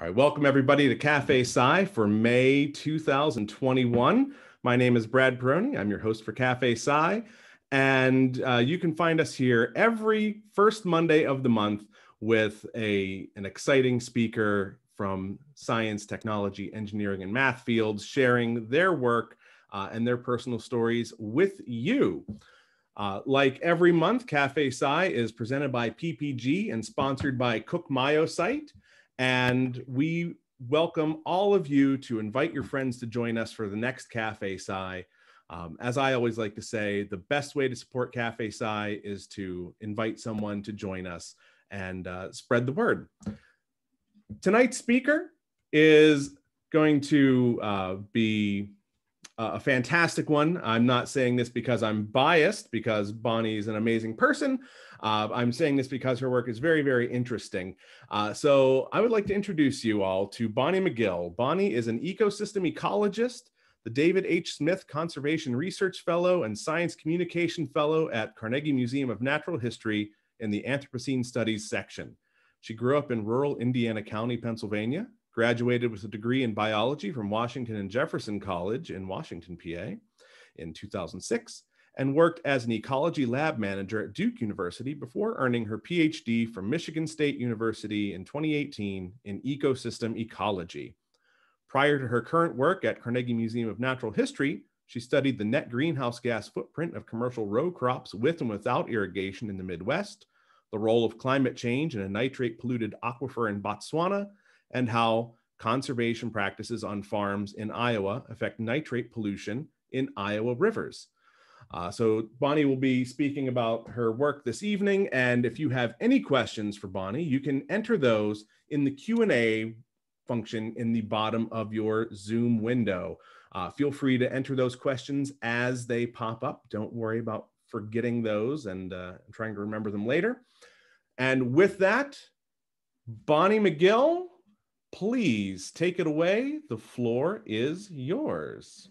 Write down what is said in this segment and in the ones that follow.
All right, welcome everybody to Café Sci for May 2021. My name is Brad Peroni. I'm your host for Café Sci, and you can find us here every first Monday of the month with an exciting speaker from science, technology, engineering, and math fields sharing their work and their personal stories with you. Like every month, Café Sci is presented by PPG and sponsored by Cook Mayo Site. And we welcome all of you to invite your friends to join us for the next Café Sci. As I always like to say, the best way to support Café Sci is to invite someone to join us and spread the word. Tonight's speaker is going to be a fantastic one. I'm not saying this because I'm biased, because Bonnie is an amazing person. I'm saying this because her work is very, very interesting. So I would like to introduce you all to Bonnie McGill. Bonnie is an ecosystem ecologist, the David H. Smith Conservation Research Fellow and Science Communication Fellow at Carnegie Museum of Natural History in the Anthropocene Studies section. She grew up in rural Indiana County, Pennsylvania, graduated with a degree in biology from Washington and Jefferson College in Washington, PA in 2006, and worked as an ecology lab manager at Duke University before earning her PhD from Michigan State University in 2018 in ecosystem ecology. Prior to her current work at Carnegie Museum of Natural History, she studied the net greenhouse gas footprint of commercial row crops with and without irrigation in the Midwest, the role of climate change in a nitrate-polluted aquifer in Botswana, and how conservation practices on farms in Iowa affect nitrate pollution in Iowa rivers. So Bonnie will be speaking about her work this evening, and if you have any questions for Bonnie, you can enter those in the Q&A function in the bottom of your Zoom window. Feel free to enter those questions as they pop up. Don't worry about forgetting those and trying to remember them later. And with that, Bonnie McGill, please take it away. The floor is yours.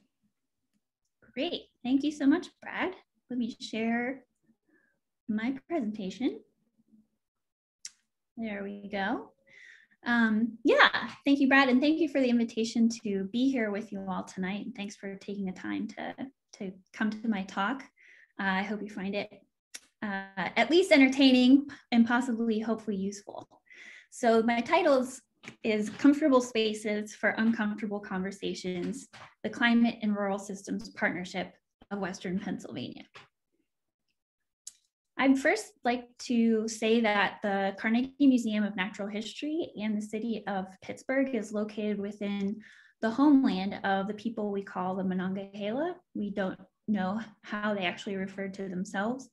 Great. Thank you so much, Brad. Let me share my presentation. There we go. Yeah, thank you, Brad, and thank you for the invitation to be here with you all tonight. And thanks for taking the time to come to my talk. I hope you find it at least entertaining and possibly, hopefully useful. So my title is Comfortable Spaces for Uncomfortable Conversations, the Climate and Rural Systems Partnership of Western Pennsylvania. I'd first like to say that the Carnegie Museum of Natural History and the city of Pittsburgh is located within the homeland of the people we call the Monongahela. We don't know how they actually refer to themselves,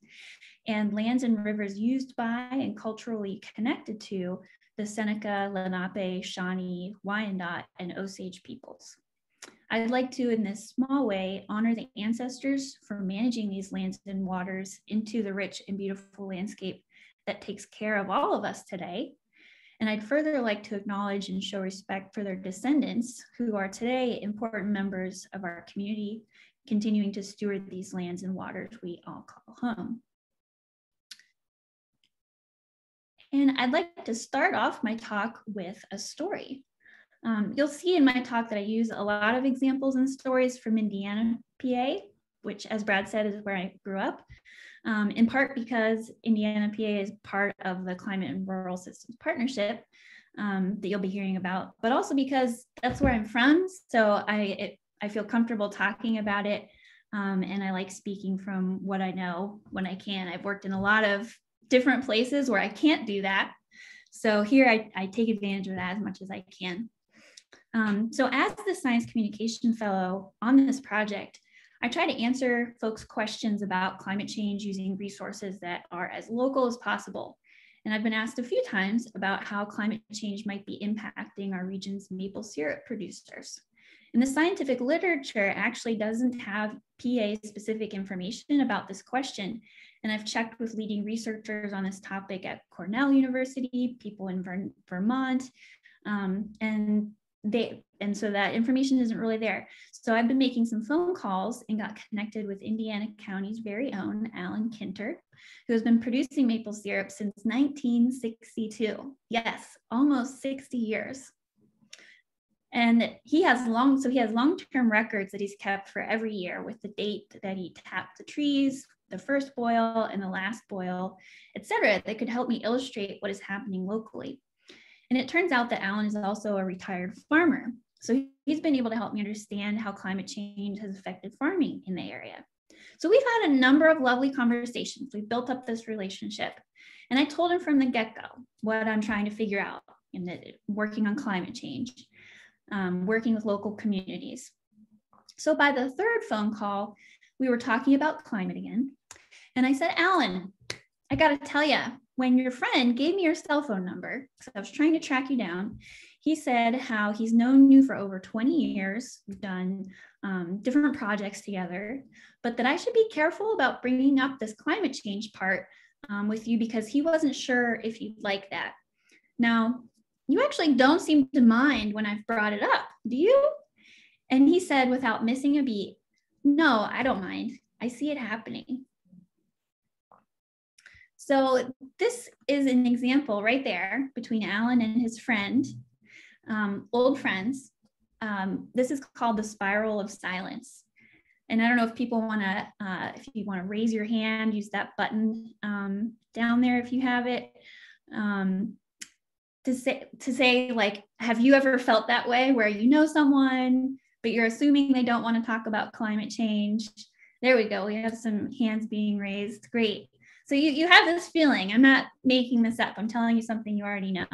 and lands and rivers used by and culturally connected to the Seneca, Lenape, Shawnee, Wyandot, and Osage peoples. I'd like to, in this small way, honor the ancestors for managing these lands and waters into the rich and beautiful landscape that takes care of all of us today. And I'd further like to acknowledge and show respect for their descendants, who are today important members of our community, continuing to steward these lands and waters we all call home. And I'd like to start off my talk with a story. You'll see in my talk that I use a lot of examples and stories from Indiana, PA, which, as Brad said, is where I grew up, in part because Indiana, PA is part of the Climate and Rural Systems Partnership that you'll be hearing about, but also because that's where I'm from. So I feel comfortable talking about it, and I like speaking from what I know when I can. I've worked in a lot of different places where I can't do that. So here I take advantage of that as much as I can. So as the Science Communication Fellow on this project, I try to answer folks' questions about climate change using resources that are as local as possible. And I've been asked a few times about how climate change might be impacting our region's maple syrup producers. And the scientific literature actually doesn't have PA-specific information about this question. And I've checked with leading researchers on this topic at Cornell University, people in Vermont, and so that information isn't really there. So I've been making some phone calls and got connected with Indiana County's very own Alan Kinter, who has been producing maple syrup since 1962. Yes, almost 60 years. And he has long-term records that he's kept for every year with the date that he tapped the trees, the first boil and the last boil, et cetera, that could help me illustrate what is happening locally. And it turns out that Alan is also a retired farmer. So he's been able to help me understand how climate change has affected farming in the area. So we've had a number of lovely conversations. We've built up this relationship. And I told him from the get-go what I'm trying to figure out in working on climate change, working with local communities. So by the third phone call, we were talking about climate again. And I said, Alan, I got to tell you, when your friend gave me your cell phone number, because I was trying to track you down, he said how he's known you for over 20 years. We've done different projects together, but that I should be careful about bringing up this climate change part with you because he wasn't sure if you'd like that. Now, you actually don't seem to mind when I've brought it up, do you? And he said without missing a beat, no, I don't mind. I see it happening. So this is an example right there between Alan and his friend, old friends. This is called the spiral of silence. And I don't know if people want to, if you want to raise your hand, use that button down there if you have it, to say like, have you ever felt that way where you know someone, but you're assuming they don't want to talk about climate change? There we go. We have some hands being raised. Great. So you have this feeling. I'm not making this up. I'm telling you something you already know.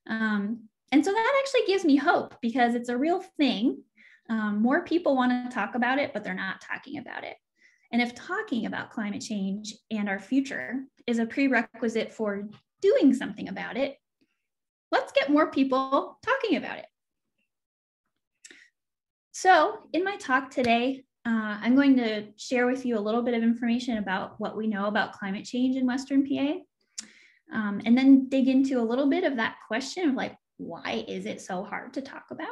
And so that actually gives me hope because it's a real thing. More people want to talk about it, but they're not talking about it. And if talking about climate change and our future is a prerequisite for doing something about it, let's get more people talking about it. So in my talk today, I'm going to share with you a little bit of information about what we know about climate change in Western PA, and then dig into a little bit of that question of like, why is it so hard to talk about?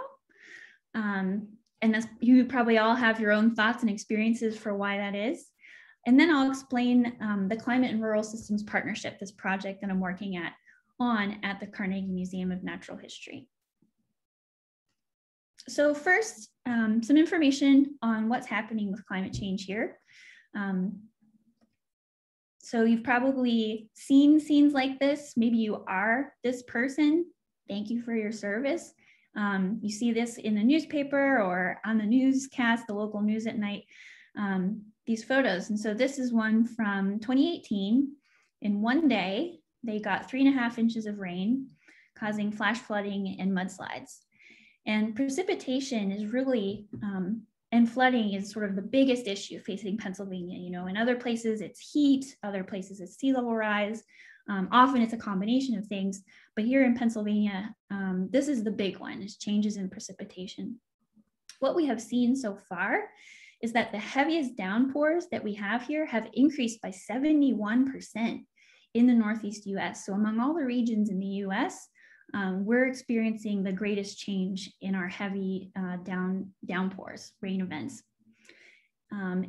And that's, you probably all have your own thoughts and experiences for why that is. And then I'll explain the Climate and Rural Systems Partnership, this project that I'm working on at the Carnegie Museum of Natural History. So first, some information on what's happening with climate change here. So you've probably seen scenes like this. Maybe you are this person. Thank you for your service. You see this in the newspaper or on the newscast, the local news at night, these photos. And so this is one from 2018. In one day, they got 3.5 inches of rain, causing flash flooding and mudslides. And precipitation is really, and flooding is sort of the biggest issue facing Pennsylvania. You know, in other places it's heat, other places it's sea level rise. Often it's a combination of things, but here in Pennsylvania, this is the big one, is changes in precipitation. What we have seen so far is that the heaviest downpours that we have here have increased by 71% in the Northeast US. So among all the regions in the US, we're experiencing the greatest change in our heavy downpours, rain events.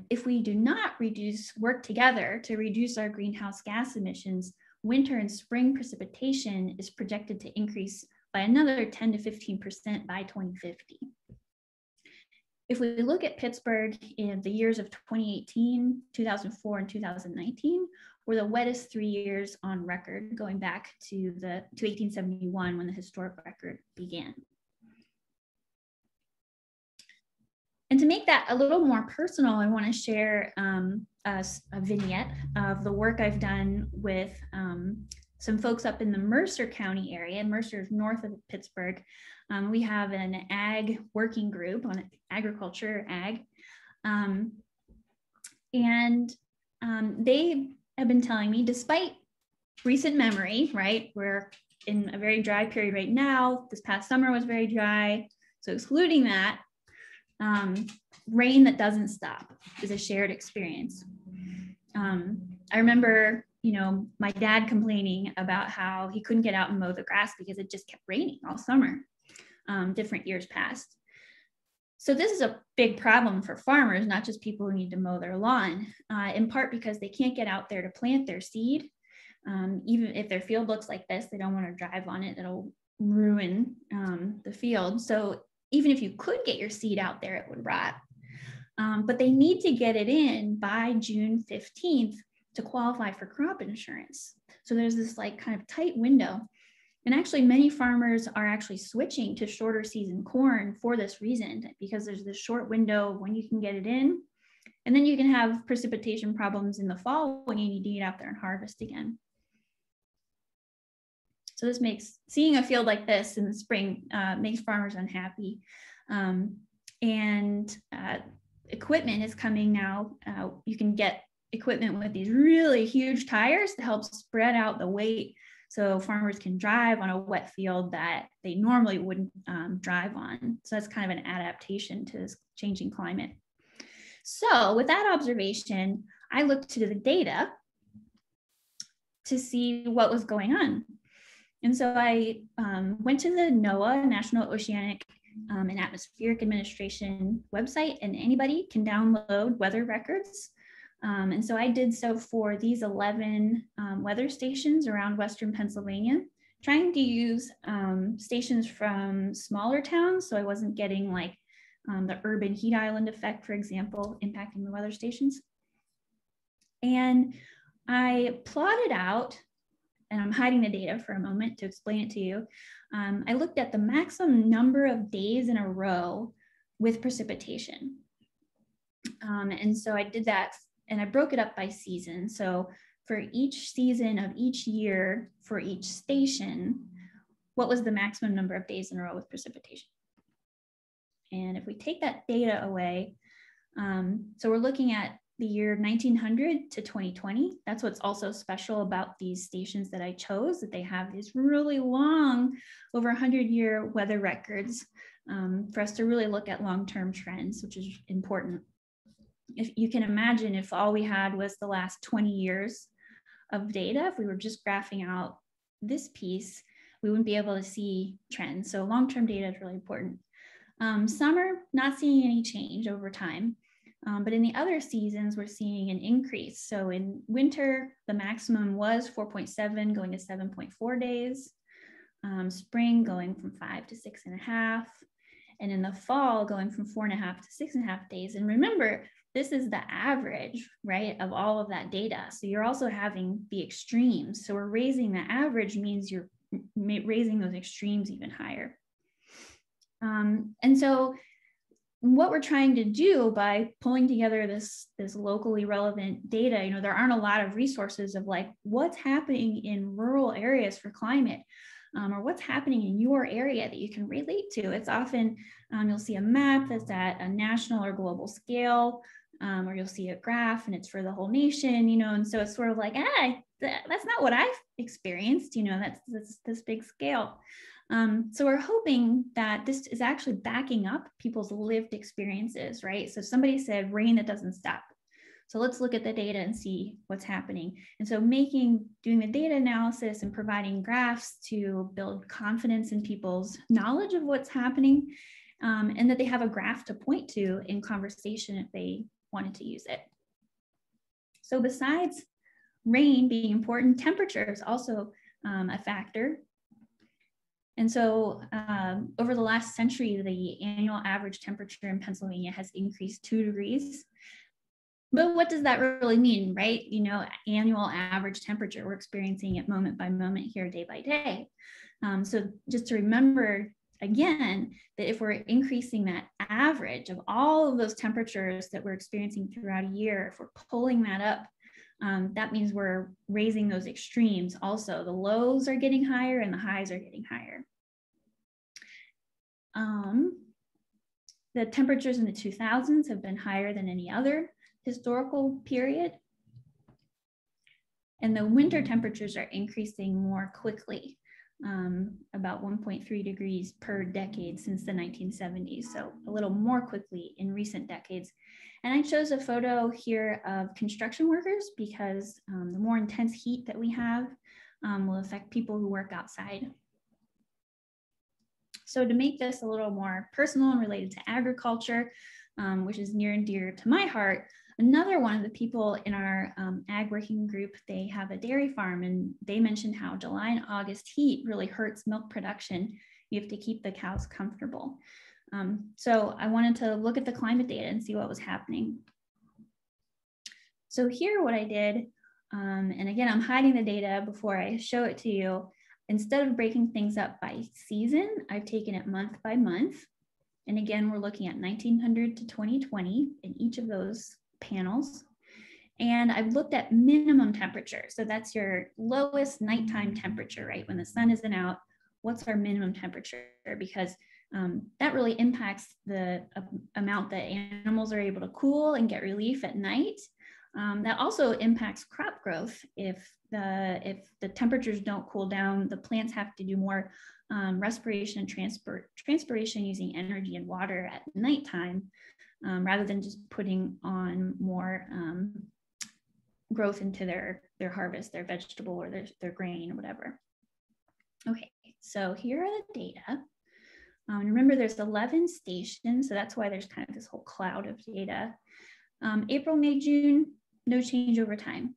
If we do not work together to reduce our greenhouse gas emissions, winter and spring precipitation is projected to increase by another 10 to 15% by 2050. If we look at Pittsburgh in the years of 2018, 2004, and 2019, were the wettest 3 years on record, going back to 1871 when the historic record began. And to make that a little more personal, I want to share a vignette of the work I've done with some folks up in the Mercer County area. Mercer is north of Pittsburgh. We have an ag working group on agriculture, ag. They have been telling me, despite recent memory, right? We're in a very dry period right now. This past summer was very dry. So excluding that, rain that doesn't stop is a shared experience. I remember, you know, my dad complaining about how he couldn't get out and mow the grass because it just kept raining all summer, different years past. So this is a big problem for farmers, not just people who need to mow their lawn, in part because they can't get out there to plant their seed. Even if their field looks like this, they don't want to drive on it. It'll ruin the field. So even if you could get your seed out there, it would rot. But they need to get it in by June 15th to qualify for crop insurance. So there's this like kind of tight window. And actually many farmers are actually switching to shorter season corn for this reason, because there's this short window when you can get it in, and then you can have precipitation problems in the fall when you need to get out there and harvest again. So this makes, seeing a field like this in the spring makes farmers unhappy. Equipment is coming now. You can get equipment with these really huge tires to help spread out the weight, so farmers can drive on a wet field that they normally wouldn't drive on. So that's kind of an adaptation to this changing climate. So with that observation, I looked to the data to see what was going on. And so I went to the NOAA, National Oceanic and Atmospheric Administration website, and anybody can download weather records. And so I did so for these 11 weather stations around Western Pennsylvania, trying to use stations from smaller towns. So I wasn't getting like the urban heat island effect, for example, impacting the weather stations. And I plotted out, and I'm hiding the data for a moment to explain it to you. I looked at the maximum number of days in a row with precipitation. And so I did that, and I broke it up by season. So for each season of each year, for each station, what was the maximum number of days in a row with precipitation? And if we take that data away, so we're looking at the year 1900 to 2020. That's what's also special about these stations that I chose, that they have these really long, over 100-year weather records for us to really look at long-term trends, which is important. If you can imagine, if all we had was the last 20 years of data, if we were just graphing out this piece, we wouldn't be able to see trends. So long-term data is really important. Summer, not seeing any change over time. But in the other seasons, we're seeing an increase. So in winter, the maximum was 4.7 going to 7.4 days. Spring going from 5 to 6.5. And in the fall, going from 4.5 to 6.5 days. And remember, this is the average, right, of all of that data. So you're also having the extremes. So we're raising the average means you're raising those extremes even higher. And so what we're trying to do by pulling together this locally relevant data, you know, there aren't a lot of resources of like what's happening in rural areas for climate, or what's happening in your area that you can relate to. It's often, you'll see a map that's at a national or global scale, or you'll see a graph and it's for the whole nation, you know, and so it's sort of like, that's not what I've experienced, you know, that's this big scale. So we're hoping that this is actually backing up people's lived experiences, right? So somebody said rain that doesn't stop. So let's look at the data and see what's happening. And so doing the data analysis and providing graphs to build confidence in people's knowledge of what's happening, and that they have a graph to point to in conversation if they wanted to use it. So besides rain being important, temperature is also a factor. And so over the last century, the annual average temperature in Pennsylvania has increased 2 degrees. But what does that really mean, right? You know, annual average temperature, we're experiencing it moment by moment here, day by day. So just to remember again, that if we're increasing that average of all of those temperatures that we're experiencing throughout a year, if we're pulling that up, that means we're raising those extremes also. The lows are getting higher and the highs are getting higher. The temperatures in the 2000s have been higher than any other historical period. And the winter temperatures are increasing more quickly, about 1.3 degrees per decade since the 1970s. So a little more quickly in recent decades. And I chose a photo here of construction workers because the more intense heat that we have will affect people who work outside. So to make this a little more personal and related to agriculture, which is near and dear to my heart, Another one of the people in our ag working group, they have a dairy farm, and they mentioned how July and August heat really hurts milk production. You have to keep the cows comfortable. So I wanted to look at the climate data and see what was happening. So here what I did, and again, I'm hiding the data before I show it to you. Instead of breaking things up by season, I've taken it month by month. And again, we're looking at 1900 to 2020 in each of those panels. And I've looked at minimum temperature. So that's your lowest nighttime temperature, right? When the sun isn't out, what's our minimum temperature? Because that really impacts the amount that animals are able to cool and get relief at night. That also impacts crop growth. If the temperatures don't cool down, the plants have to do more respiration and transpiration using energy and water at nighttime, rather than just putting on more growth into their harvest, their vegetable or their grain or whatever. Okay, so here are the data. Remember, there's 11 stations, so that's why there's kind of this whole cloud of data. April, May, June, no change over time.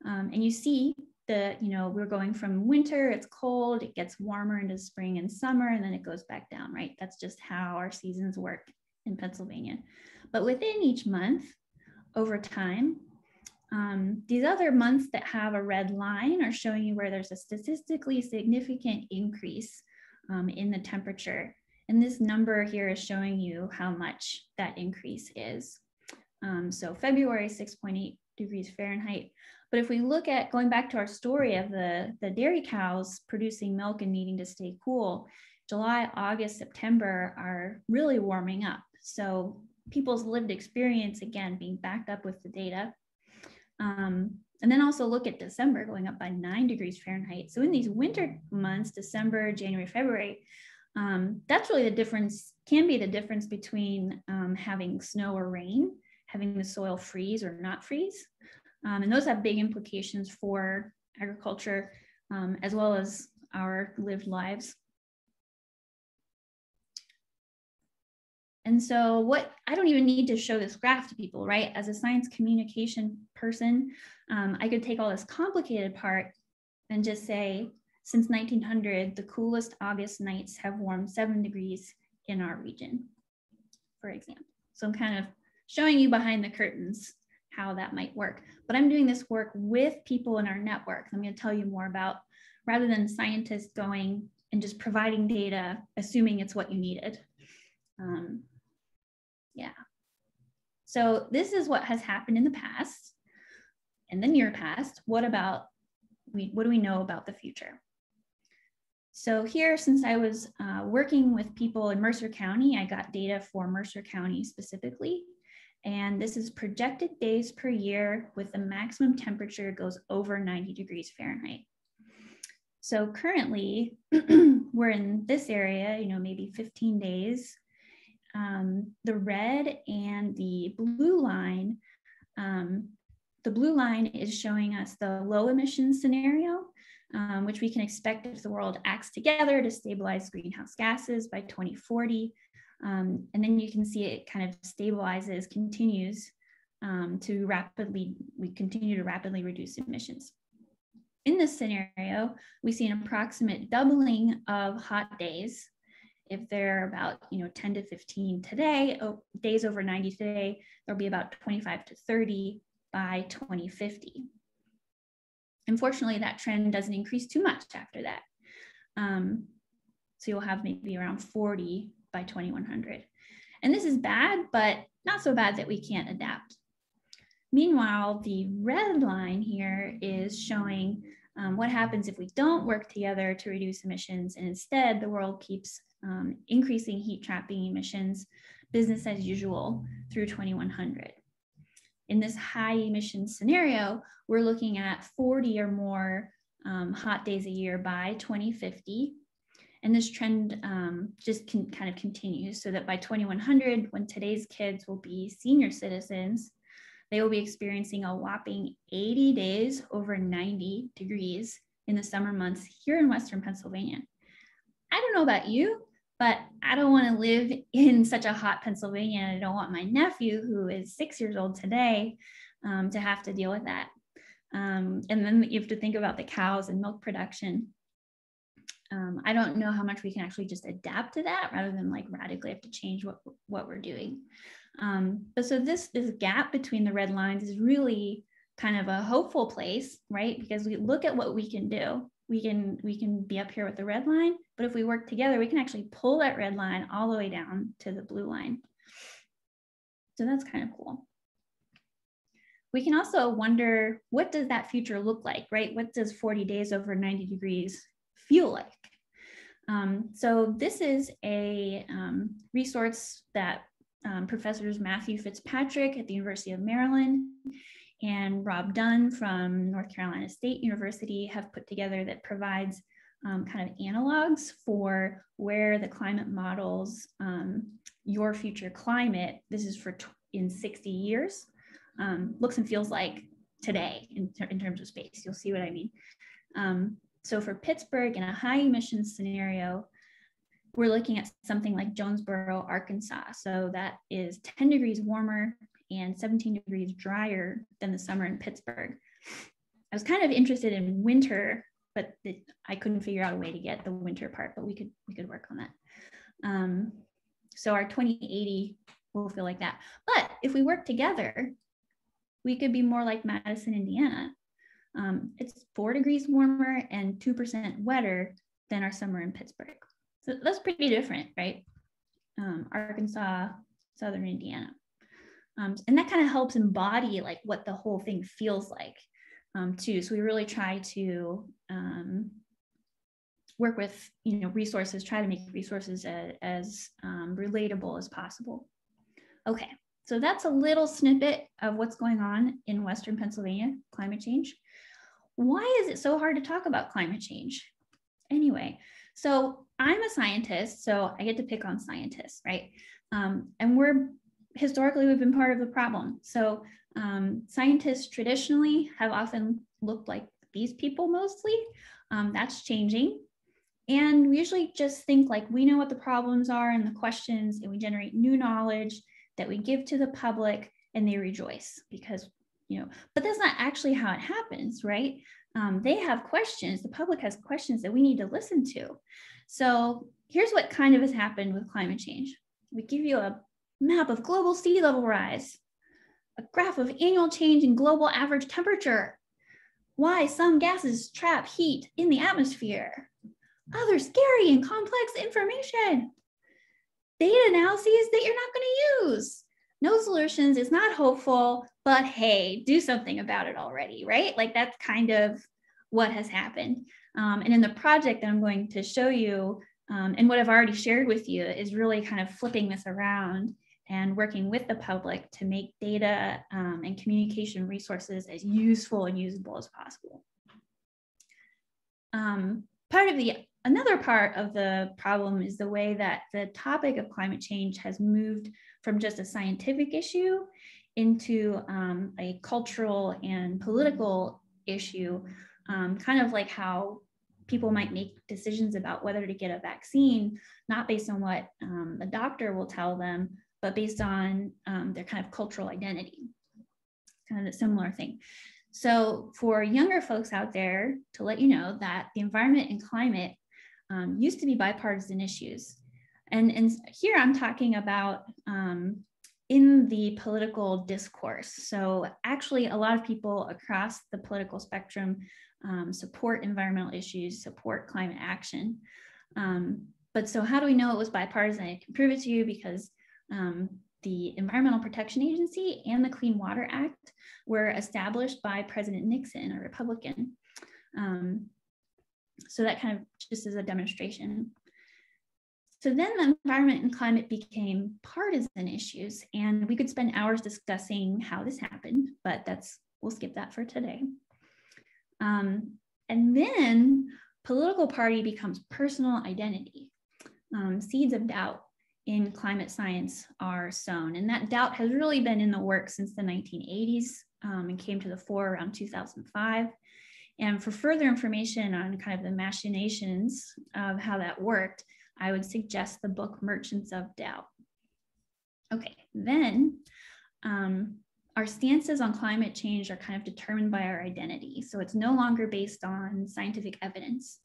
And you see that, we're going from winter, it's cold, it gets warmer into spring and summer, and then it goes back down, right? That's just how our seasons work in Pennsylvania. But within each month, over time, these other months that have a red line are showing you where there's a statistically significant increase in the temperature. And this number here is showing you how much that increase is. So February, 6.8 degrees Fahrenheit. But if we look at going back to our story of the dairy cows producing milk and needing to stay cool, July, August, September are really warming up. So people's lived experience, again, being backed up with the data. And then also look at December going up by 9 degrees Fahrenheit. So in these winter months, December, January, February, that's really the difference, can be the difference between having snow or rain, having the soil freeze or not freeze. And those have big implications for agriculture, as well as our lived lives. And so I don't even need to show this graph to people, right? As a science communication person, I could take all this complicated part and just say, since 1900, the coolest August nights have warmed 7 degrees in our region, for example. So I'm kind of showing you behind the curtains how that might work. But I'm doing this work with people in our network. I'm going to tell you more about, rather than scientists going and just providing data, assuming it's what you needed. Yeah. So this is what has happened in the past, in the near past. What do we know about the future? So here, since I was working with people in Mercer County, I got data for Mercer County specifically. And this is projected days per year with the maximum temperature goes over 90 degrees Fahrenheit. So currently, we're in this area, maybe 15 days. The red and the blue line is showing us the low emission scenario, which we can expect if the world acts together to stabilize greenhouse gases by 2040. And then you can see it kind of stabilizes, continues we continue to rapidly reduce emissions. In this scenario, we see an approximate doubling of hot days. If they're about 10 to 15 today, days over 90 today, there'll be about 25 to 30 by 2050. Unfortunately, that trend doesn't increase too much after that. So you'll have maybe around 40 by 2100. And this is bad, but not so bad that we can't adapt. Meanwhile, the red line here is showing what happens if we don't work together to reduce emissions, and instead the world keeps increasing heat trapping emissions, business as usual through 2100. In this high emission scenario, we're looking at 40 or more hot days a year by 2050. And this trend just kind of continues, so that by 2100, when today's kids will be senior citizens, they will be experiencing a whopping 80 days over 90 degrees in the summer months here in Western Pennsylvania. I don't know about you, but I don't want to live in such a hot Pennsylvania. And I don't want my nephew, who is 6 years old today, to have to deal with that. And then you have to think about the cows and milk production. I don't know how much we can actually just adapt to that rather than like radically have to change what we're doing. But so this gap between the red lines is really kind of a hopeful place, right? Because we look at what we can do. We can be up here with the red line, but if we work together, we can actually pull that red line all the way down to the blue line. So that's kind of cool. We can also wonder, what does that future look like, right? What does 40 days over 90 degrees feel like? So this is a resource that Professors Matthew Fitzpatrick at the University of Maryland and Rob Dunn from North Carolina State University have put together that provides kind of analogs for where the climate models your future climate, this is for in 60 years, looks and feels like today in terms of space. You'll see what I mean. So for Pittsburgh, in a high emissions scenario, we're looking at something like Jonesboro, Arkansas. So that is 10 degrees warmer and 17 degrees drier than the summer in Pittsburgh. I was kind of interested in winter, but I couldn't figure out a way to get the winter part, but we could work on that. So our 2080 will feel like that. But if we work together, we could be more like Madison, Indiana. It's 4 degrees warmer and 2% wetter than our summer in Pittsburgh. So that's pretty different, right? Arkansas, Southern Indiana. And that kind of helps embody like what the whole thing feels like too. So we really try to work with, resources, try to make resources as relatable as possible. Okay, so that's a little snippet of what's going on in Western Pennsylvania, climate change. Why is it so hard to talk about climate change? Anyway, so I'm a scientist, so I get to pick on scientists, right? And historically, we've been part of the problem. So scientists traditionally have often looked like these people mostly. That's changing. And we usually just think like we know what the problems are and the questions, and we generate new knowledge that we give to the public, and they rejoice because, but that's not actually how it happens, right? They have questions, the public has questions that we need to listen to. So here's what kind of has happened with climate change. We give you a map of global sea level rise, a graph of annual change in global average temperature, why some gases trap heat in the atmosphere, other scary and complex information, data analyses that you're not going to use. No solutions is not hopeful, but hey, do something about it already, right? Like that's kind of what has happened. And in the project that I'm going to show you, and what I've already shared with you, is really kind of flipping this around and working with the public to make data and communication resources as useful and usable as possible. Another part of the problem is the way that the topic of climate change has moved from just a scientific issue into a cultural and political issue, kind of like how people might make decisions about whether to get a vaccine, not based on what a doctor will tell them, but based on their kind of cultural identity. Kind of a similar thing. So for younger folks out there, to let you know that the environment and climate used to be bipartisan issues. And here I'm talking about in the political discourse. So actually a lot of people across the political spectrum support environmental issues, support climate action. But so how do we know it was bipartisan? I can prove it to you because the Environmental Protection Agency and the Clean Water Act were established by President Nixon, a Republican. So that kind of just is a demonstration. So then the environment and climate became partisan issues, and we could spend hours discussing how this happened, but we'll skip that for today. And then political party becomes personal identity. Seeds of doubt in climate science are sown, and that doubt has really been in the works since the 1980s and came to the fore around 2005. And for further information on kind of the machinations of how that worked, I would suggest the book Merchants of Doubt. Okay, then our stances on climate change are kind of determined by our identity. So it's no longer based on scientific evidence.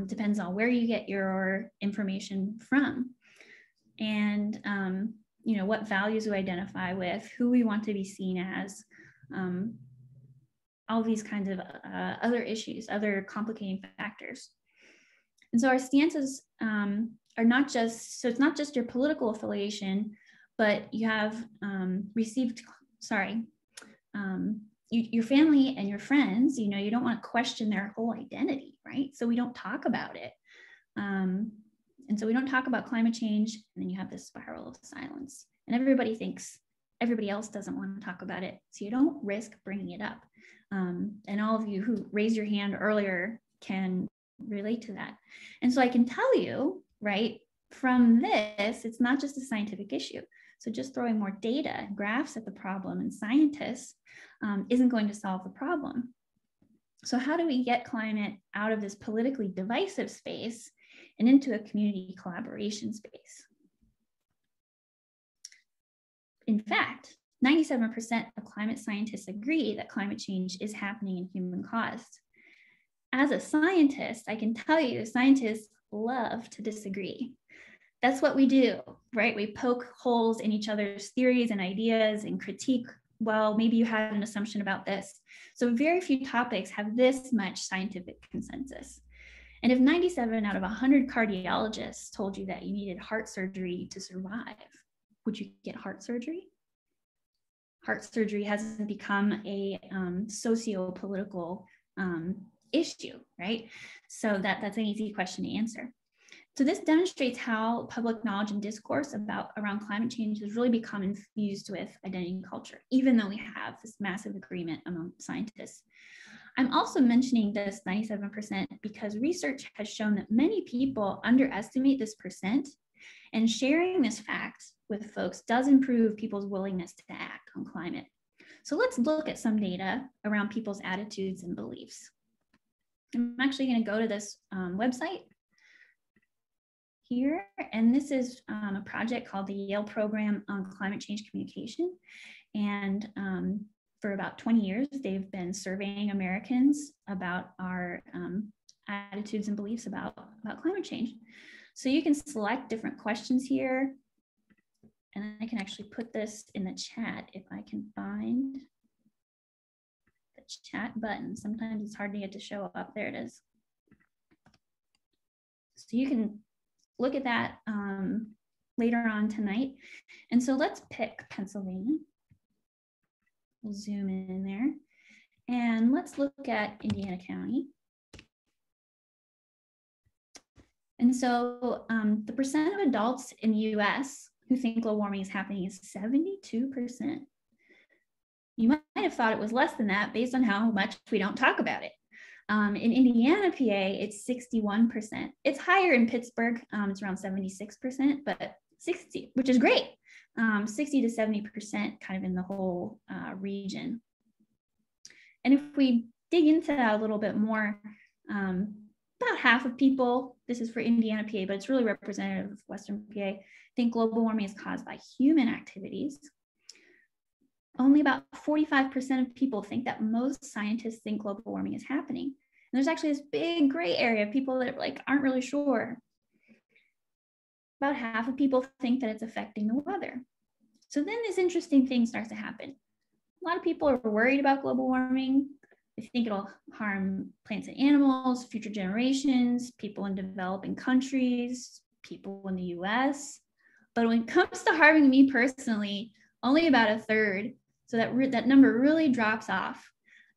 Depends on where you get your information from. And you know, what values we identify with, who we want to be seen as, all these kinds of other issues, other complicating factors. And so our stances are not just, so it's not just your political affiliation, but you have your family and your friends, you know, you don't want to question their whole identity, right? So we don't talk about it. And so we don't talk about climate change, and then you have this spiral of silence. And everybody thinks everybody else doesn't want to talk about it, so you don't risk bringing it up. And all of you who raised your hand earlier can relate to that. And so I can tell you, right, from this, it's not just a scientific issue. So just throwing more data and graphs at the problem and scientists isn't going to solve the problem. So how do we get climate out of this politically divisive space and into a community collaboration space? In fact, 97% of climate scientists agree that climate change is happening and human caused. As a scientist, I can tell you scientists love to disagree. That's what we do, right? We poke holes in each other's theories and ideas and critique, well, maybe you had an assumption about this. So very few topics have this much scientific consensus. And if 97 out of 100 cardiologists told you that you needed heart surgery to survive, would you get heart surgery? Heart surgery hasn't become a socio-political issue, right? So that's an easy question to answer. So this demonstrates how public knowledge and discourse around climate change has really become infused with identity and culture, even though we have this massive agreement among scientists. I'm also mentioning this 97% because research has shown that many people underestimate this percent, and sharing this fact with folks does improve people's willingness to act on climate. So let's look at some data around people's attitudes and beliefs. I'm actually going to go to this website here, and this is a project called the Yale Program on Climate Change Communication. And for about 20 years, they've been surveying Americans about our attitudes and beliefs about climate change. So you can select different questions here, and I can actually put this in the chat if I can find the chat button. Sometimes it's hard to get to show up. There it is. So you can look at that later on tonight. And so let's pick Pennsylvania. We'll zoom in there. And let's look at Indiana County. And so the percent of adults in the US who think global warming is happening is 72%. You might have thought it was less than that based on how much we don't talk about it. In Indiana, PA, it's 61%. It's higher in Pittsburgh, it's around 76%, but 60, which is great. 60 to 70% kind of in the whole region. And if we dig into that a little bit more, about half of people, this is for Indiana, PA, but it's really representative of Western PA, think global warming is caused by human activities. Only about 45% of people think that most scientists think global warming is happening. And there's actually this big gray area of people that aren't really sure. About half of people think that it's affecting the weather. So then this interesting thing starts to happen. A lot of people are worried about global warming. They think it'll harm plants and animals, future generations, people in developing countries, people in the US. But when it comes to harming me personally, only about a third. So that number really drops off.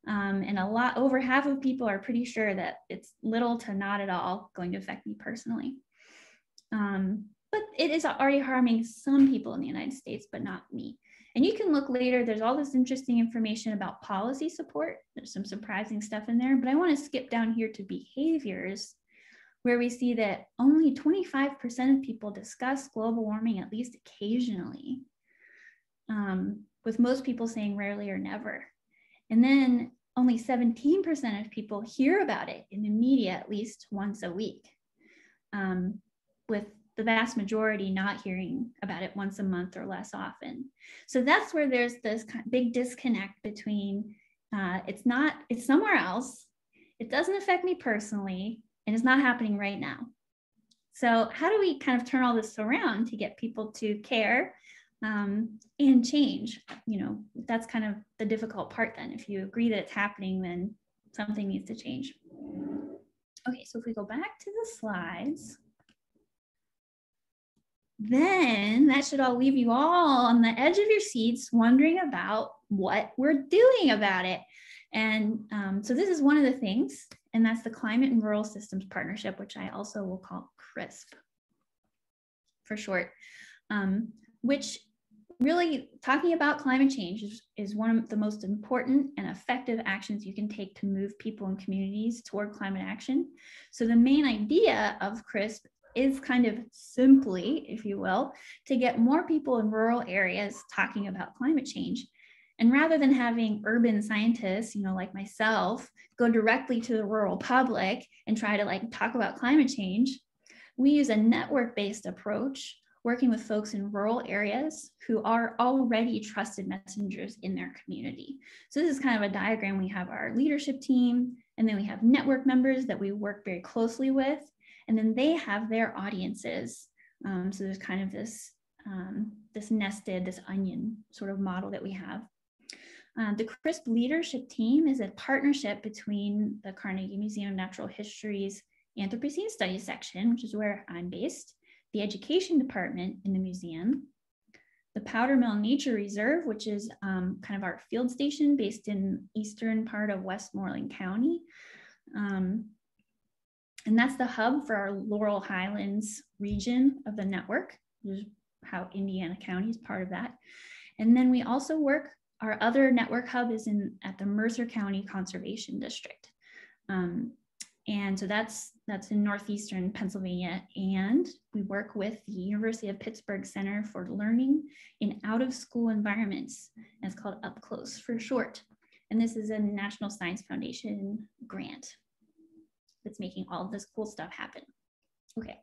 And over half of people are pretty sure that it's little to not at all going to affect me personally. But it is already harming some people in the United States, but not me. And you can look later, there's all this interesting information about policy support. There's some surprising stuff in there, but I want to skip down here to behaviors, where we see that only 25% of people discuss global warming at least occasionally, with most people saying rarely or never. And then only 17% of people hear about it in the media at least once a week. with the vast majority not hearing about it once a month or less often. So that's where there's this kind of big disconnect between it's somewhere else, it doesn't affect me personally, and it's not happening right now. So how do we kind of turn all this around to get people to care and change? You know, that's kind of the difficult part then. If you agree that it's happening, then something needs to change. Okay, so if we go back to the slides, then that should all leave you all on the edge of your seats wondering about what we're doing about it. And so this is one of the things, and that's the Climate and Rural Systems Partnership, which I also will call CRSP for short, which really talking about climate change is one of the most important and effective actions you can take to move people and communities toward climate action. So the main idea of CRSP is kind of simply, if you will, to get more people in rural areas talking about climate change. And rather than having urban scientists, you know, like myself, go directly to the rural public and try to like talk about climate change, we use a network-based approach, working with folks in rural areas who are already trusted messengers in their community. So this is kind of a diagram. We have our leadership team, and then we have network members that we work very closely with, and then they have their audiences. So there's kind of this nested, this onion sort of model that we have. The CRSP leadership team is a partnership between the Carnegie Museum of Natural History's Anthropocene Studies section, which is where I'm based, the education department in the museum, the Powdermill Nature Reserve, which is kind of our field station based in eastern part of Westmoreland County. And that's the hub for our Laurel Highlands region of the network, which is how Indiana County is part of that. And then we also work, our other network hub is at the Mercer County Conservation District. And so that's in northeastern Pennsylvania. And we work with the University of Pittsburgh Center for Learning in Out-of-School Environments. And it's called Up Close for short. And this is a National Science Foundation grant that's making all of this cool stuff happen. Okay.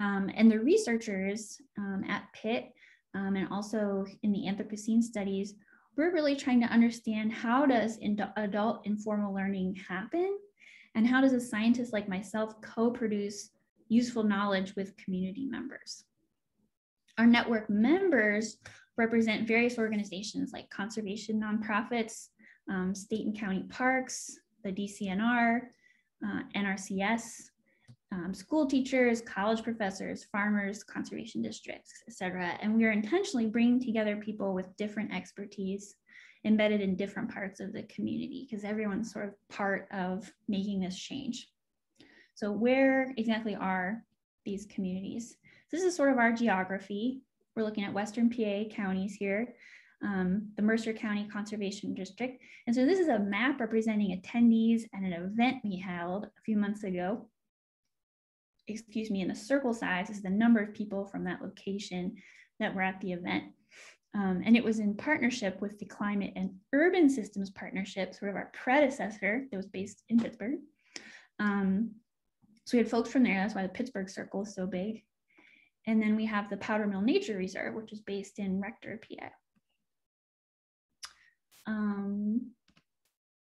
And the researchers at Pitt and also in the Anthropocene studies, we're really trying to understand how does adult informal learning happen, and how does a scientist like myself co-produce useful knowledge with community members. Our network members represent various organizations like conservation nonprofits, state and county parks, the DCNR, NRCS, school teachers, college professors, farmers, conservation districts, et cetera. And we are intentionally bringing together people with different expertise embedded in different parts of the community, because everyone's sort of part of making this change. So where exactly are these communities? This is sort of our geography. We're looking at Western PA counties here, the Mercer County Conservation District. And so this is a map representing attendees at an event we held a few months ago. Excuse me, and the circle size is the number of people from that location that were at the event. And it was in partnership with the Climate and Urban Systems Partnership, sort of our predecessor that was based in Pittsburgh. So we had folks from there, that's why the Pittsburgh circle is so big. And then we have the Powdermill Nature Reserve, which is based in Rector, PA.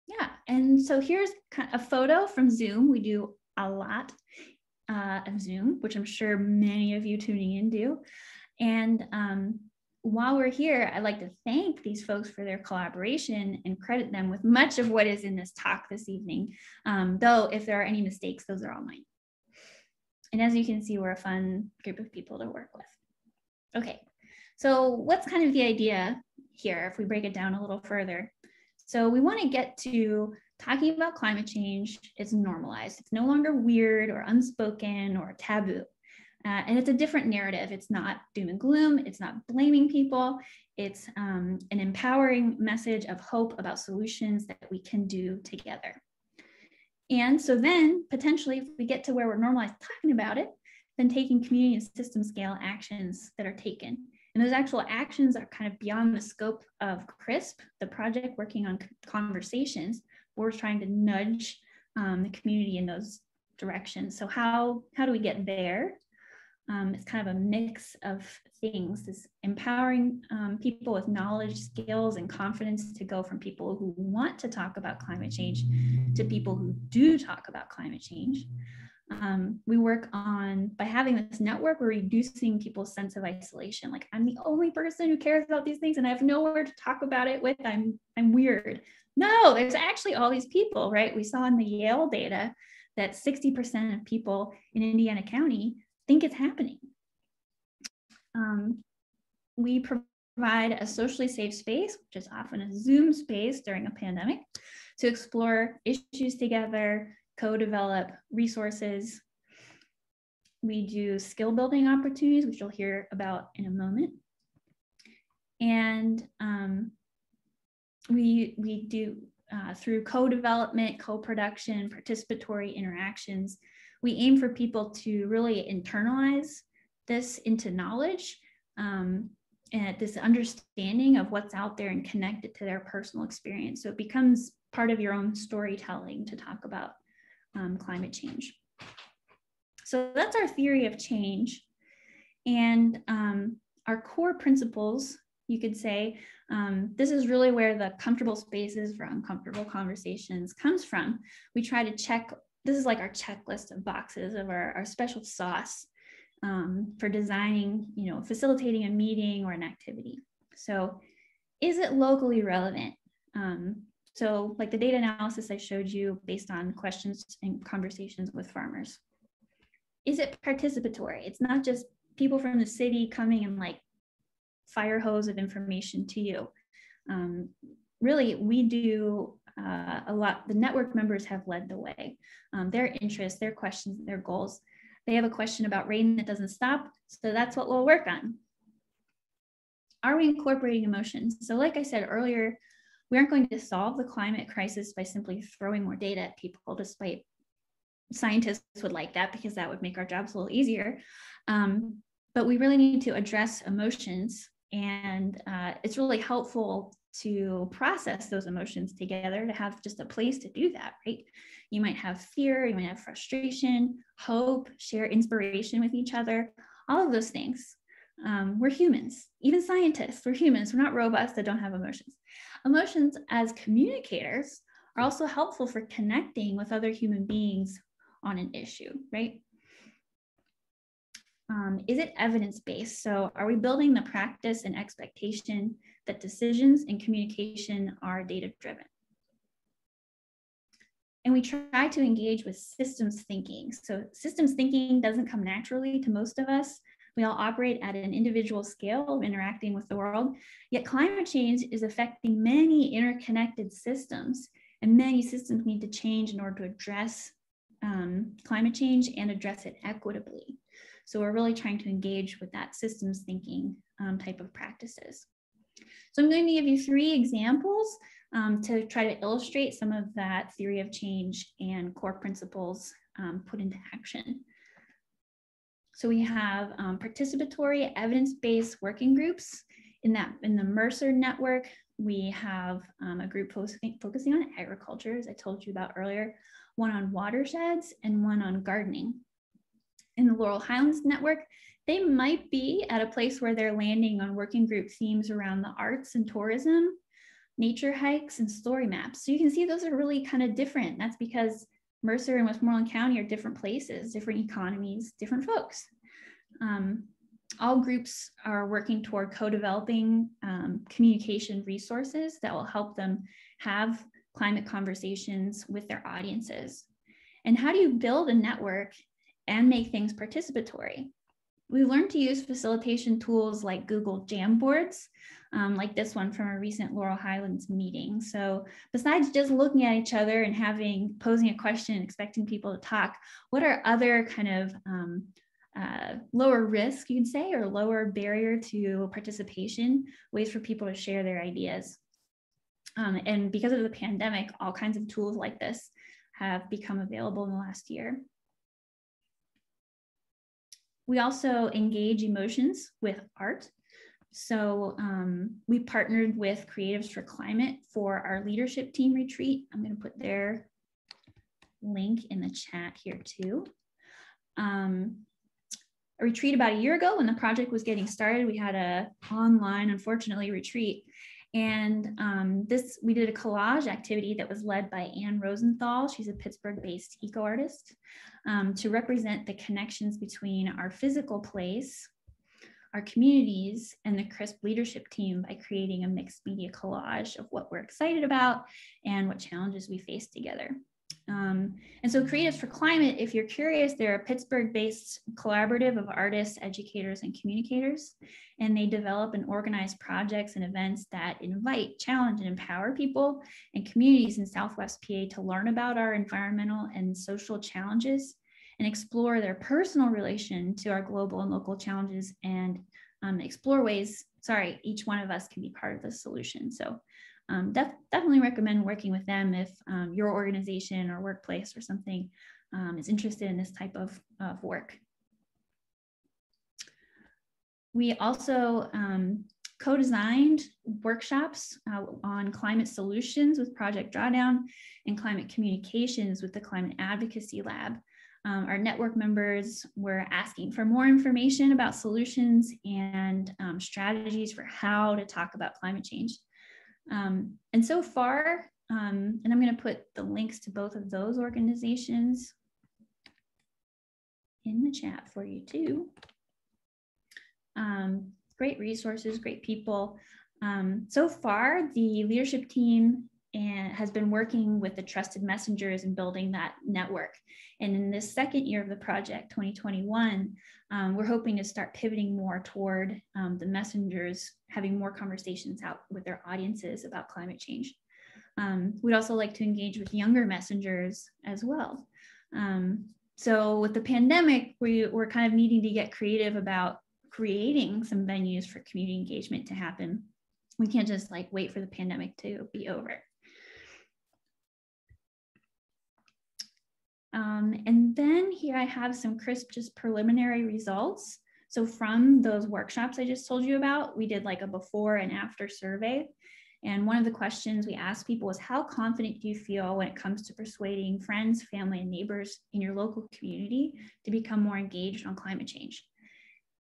Yeah, and so here's a photo from Zoom. We do a lot of Zoom, which I'm sure many of you tuning in do. And while we're here, I'd like to thank these folks for their collaboration and credit them with much of what is in this talk this evening. Though if there are any mistakes, those are all mine. And as you can see, we're a fun group of people to work with. Okay, so what's kind of the idea here if we break it down a little further? So we want to get to talking about climate change. It's normalized. It's no longer weird or unspoken or taboo. And it's a different narrative. It's not doom and gloom. It's not blaming people. It's an empowering message of hope about solutions that we can do together. And so then potentially if we get to where we're normalized talking about it, then taking community and system scale actions that are taken. And those actual actions are kind of beyond the scope of CRSP, the project working on conversations. We're trying to nudge the community in those direction. So how do we get there? It's kind of a mix of things. This empowering people with knowledge, skills, and confidence to go from people who want to talk about climate change to people who do talk about climate change. We work on, by having this network, we're reducing people's sense of isolation. Like, I'm the only person who cares about these things and I have nowhere to talk about it with. I'm weird. No, there's actually all these people, right? We saw in the Yale data that 60% of people in Indiana County think it's happening. We provide a socially safe space, which is often a Zoom space during a pandemic, to explore issues together, co-develop resources. We do skill building opportunities, which you'll hear about in a moment. And we do through co-development, co-production, participatory interactions, we aim for people to really internalize this into knowledge and this understanding of what's out there and connect it to their personal experience. So it becomes part of your own storytelling to talk about climate change. So that's our theory of change. And our core principles, you could say, this is really where the comfortable spaces for uncomfortable conversations comes from. We try to check, this is like our checklist of boxes of our special sauce for designing, facilitating a meeting or an activity. So is it locally relevant? So like the data analysis I showed you based on questions and conversations with farmers. Is it participatory? It's not just people from the city coming and like fire hose of information to you. Really, we do a lot. The network members have led the way. Their interests, their questions, their goals. They have a question about rain that doesn't stop, so that's what we'll work on. Are we incorporating emotions? So like I said earlier, we aren't going to solve the climate crisis by simply throwing more data at people, despite scientists would like that because that would make our jobs a little easier. But we really need to address emotions, and it's really helpful to process those emotions together, to have just a place to do that, right? You might have fear, you might have frustration, hope, share inspiration with each other, all of those things. We're humans, even scientists, we're humans, we're not robots that don't have emotions. Emotions as communicators are also helpful for connecting with other human beings on an issue, right? Is it evidence-based? So are we building the practice and expectation that decisions and communication are data-driven? And we try to engage with systems thinking. So systems thinking doesn't come naturally to most of us. We all operate at an individual scale of interacting with the world, yet climate change is affecting many interconnected systems, and many systems need to change in order to address climate change and address it equitably. So we're really trying to engage with that systems thinking type of practices. So I'm going to give you 3 examples to try to illustrate some of that theory of change and core principles put into action. So we have participatory evidence-based working groups. In the Mercer network, we have a group focusing on agriculture, as I told you about earlier, one on watersheds and one on gardening. In the Laurel Highlands network, they might be at a place where they're landing on working group themes around the arts and tourism, nature hikes, and story maps. So you can see those are really kind of different. That's because Mercer and Westmoreland County are different places, different economies, different folks. All groups are working toward co-developing communication resources that will help them have climate conversations with their audiences. And how do you build a network and make things participatory? We learned to use facilitation tools like Google Jamboards, like this one from a recent Laurel Highlands meeting. So besides just looking at each other and posing a question and expecting people to talk, what are other kind of lower risk, you could say, or lower barrier to participation, ways for people to share their ideas? And because of the pandemic, all kinds of tools like this have become available in the last year. We also engage emotions with art. So we partnered with Creatives for Climate for our leadership team retreat. I'm going to put their link in the chat here too. A retreat about a year ago when the project was getting started, we had a online, unfortunately, retreat. And we did a collage activity that was led by Ann Rosenthal. She's a Pittsburgh-based eco-artist, to represent the connections between our physical place, our communities, and the CRSP leadership team by creating a mixed media collage of what we're excited about and what challenges we face together. And so Creatives for Climate, if you're curious, they're a Pittsburgh-based collaborative of artists, educators, and communicators, and they develop and organize projects and events that invite, challenge, and empower people and communities in Southwest PA to learn about our environmental and social challenges and explore their personal relation to our global and local challenges, and explore ways, each one of us can be part of the solution. So definitely recommend working with them if your organization or workplace or something is interested in this type of work. We also co-designed workshops on climate solutions with Project Drawdown and climate communications with the Climate Advocacy Lab. Our network members were asking for more information about solutions and strategies for how to talk about climate change. And so far, and I'm going to put the links to both of those organizations in the chat for you too. Great resources, great people. So far, the leadership team has been working with the trusted messengers and building that network. And in this second year of the project, 2021, we're hoping to start pivoting more toward the messengers having more conversations out with their audiences about climate change. We'd also like to engage with younger messengers as well. So with the pandemic, we're kind of needing to get creative about creating some venues for community engagement to happen. We can't just wait for the pandemic to be over. And then here I have some CRSP just preliminary results. So from those workshops I just told you about, we did a before and after survey. And one of the questions we asked people was, how confident do you feel when it comes to persuading friends, family, and neighbors in your local community to become more engaged on climate change?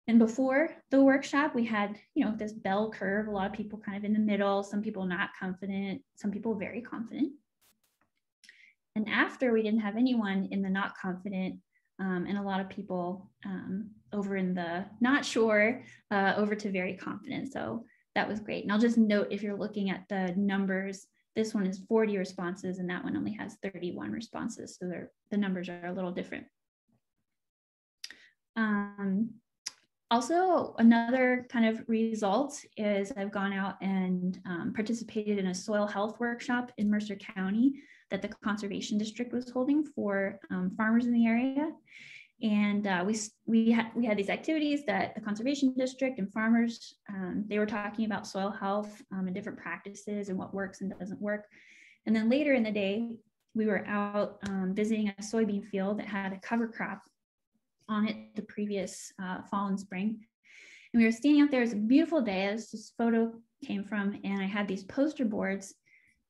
And before the workshop, we had, this bell curve, a lot of people kind of in the middle, some people not confident, some people very confident. And after, we didn't have anyone in the not confident, and a lot of people over in the not sure, over to very confident. So that was great. And I'll just note, if you're looking at the numbers, this one is 40 responses and that one only has 31 responses. So the numbers are a little different. Also, another kind of result is I've gone out and participated in a soil health workshop in Mercer County that the Conservation District was holding for farmers in the area. And we had these activities that the Conservation District and farmers, they were talking about soil health and different practices and what works and doesn't work. And then later in the day, we were out visiting a soybean field that had a cover crop on it the previous fall and spring. And we were standing out there. It was a beautiful day, as this photo came from, and I had these poster boards.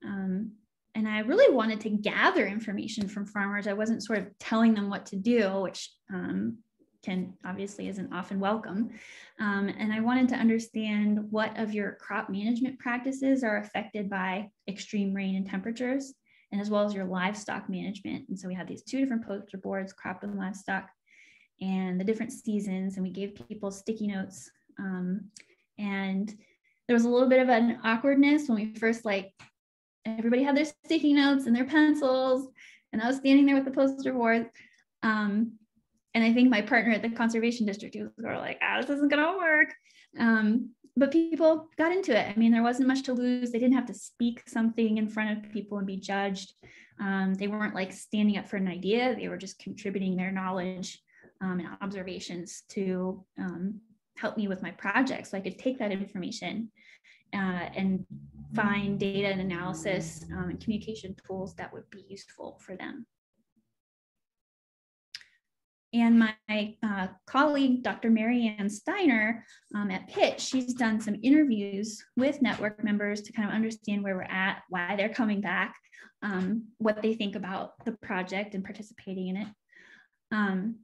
And I really wanted to gather information from farmers. I wasn't sort of telling them what to do, which obviously isn't often welcome. And I wanted to understand what of your crop management practices are affected by extreme rain and temperatures, and as well as your livestock management. And so we had these two different poster boards, crop and livestock, and the different seasons, and we gave people sticky notes. And there was a little bit of an awkwardness when we first, everybody had their sticky notes and their pencils, and I was standing there with the poster board. And I think my partner at the Conservation District was sort of like, this isn't gonna work. But people got into it. I mean, there wasn't much to lose. They didn't have to speak something in front of people and be judged. They weren't standing up for an idea. They were just contributing their knowledge and observations to help me with my project. So I could take that information and find data and analysis and communication tools that would be useful for them. And my colleague, Dr. Mary Ann Steiner at Pitt, she's done some interviews with network members to kind of understand where we're at, why they're coming back, what they think about the project and participating in it. And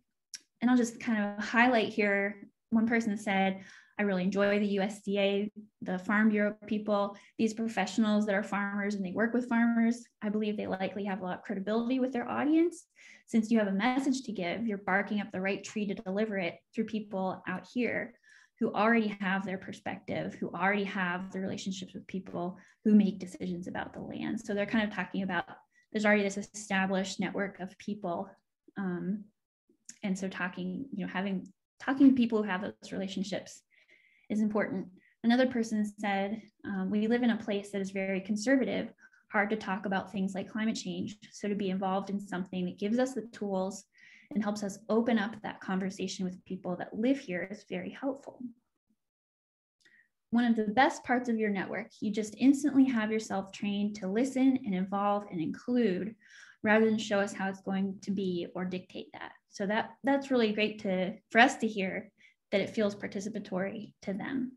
I'll just kind of highlight here, one person said, I really enjoy the USDA, the Farm Bureau people, these professionals that are farmers and they work with farmers. I believe they likely have a lot of credibility with their audience. Since you have a message to give, you're barking up the right tree to deliver it through people out here who already have their perspective, who already have the relationships with people who make decisions about the land. So they're kind of talking about, there's already this established network of people. And so talking to people who have those relationships is important. Another person said, we live in a place that is very conservative, hard to talk about things like climate change. So to be involved in something that gives us the tools and helps us open up that conversation with people that live here is very helpful. One of the best parts of your network, you just instantly have yourself trained to listen and involve and include rather than show us how it's going to be or dictate that. So that's really great for us to hear that it feels participatory to them.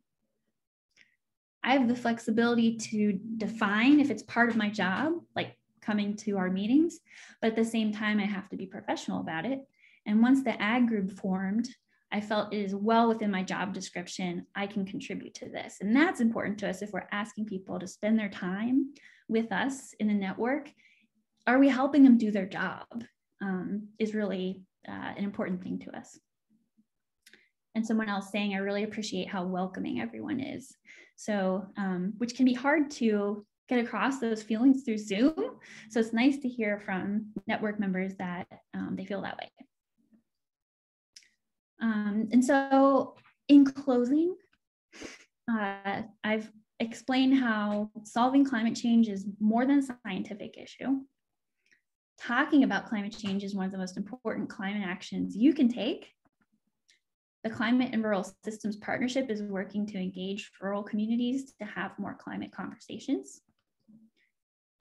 I have the flexibility to define if it's part of my job, like coming to our meetings, but at the same time, I have to be professional about it. And once the ag group formed, I felt it is well within my job description, I can contribute to this. And that's important to us if we're asking people to spend their time with us in the network. Are we helping them do their job? Is really an important thing to us. And someone else saying, I really appreciate how welcoming everyone is. So, which can be hard to get across those feelings through Zoom. So it's nice to hear from network members that they feel that way. And so in closing, I've explained how solving climate change is more than a scientific issue. Talking about climate change is one of the most important climate actions you can take. The Climate and Rural Systems Partnership is working to engage rural communities to have more climate conversations.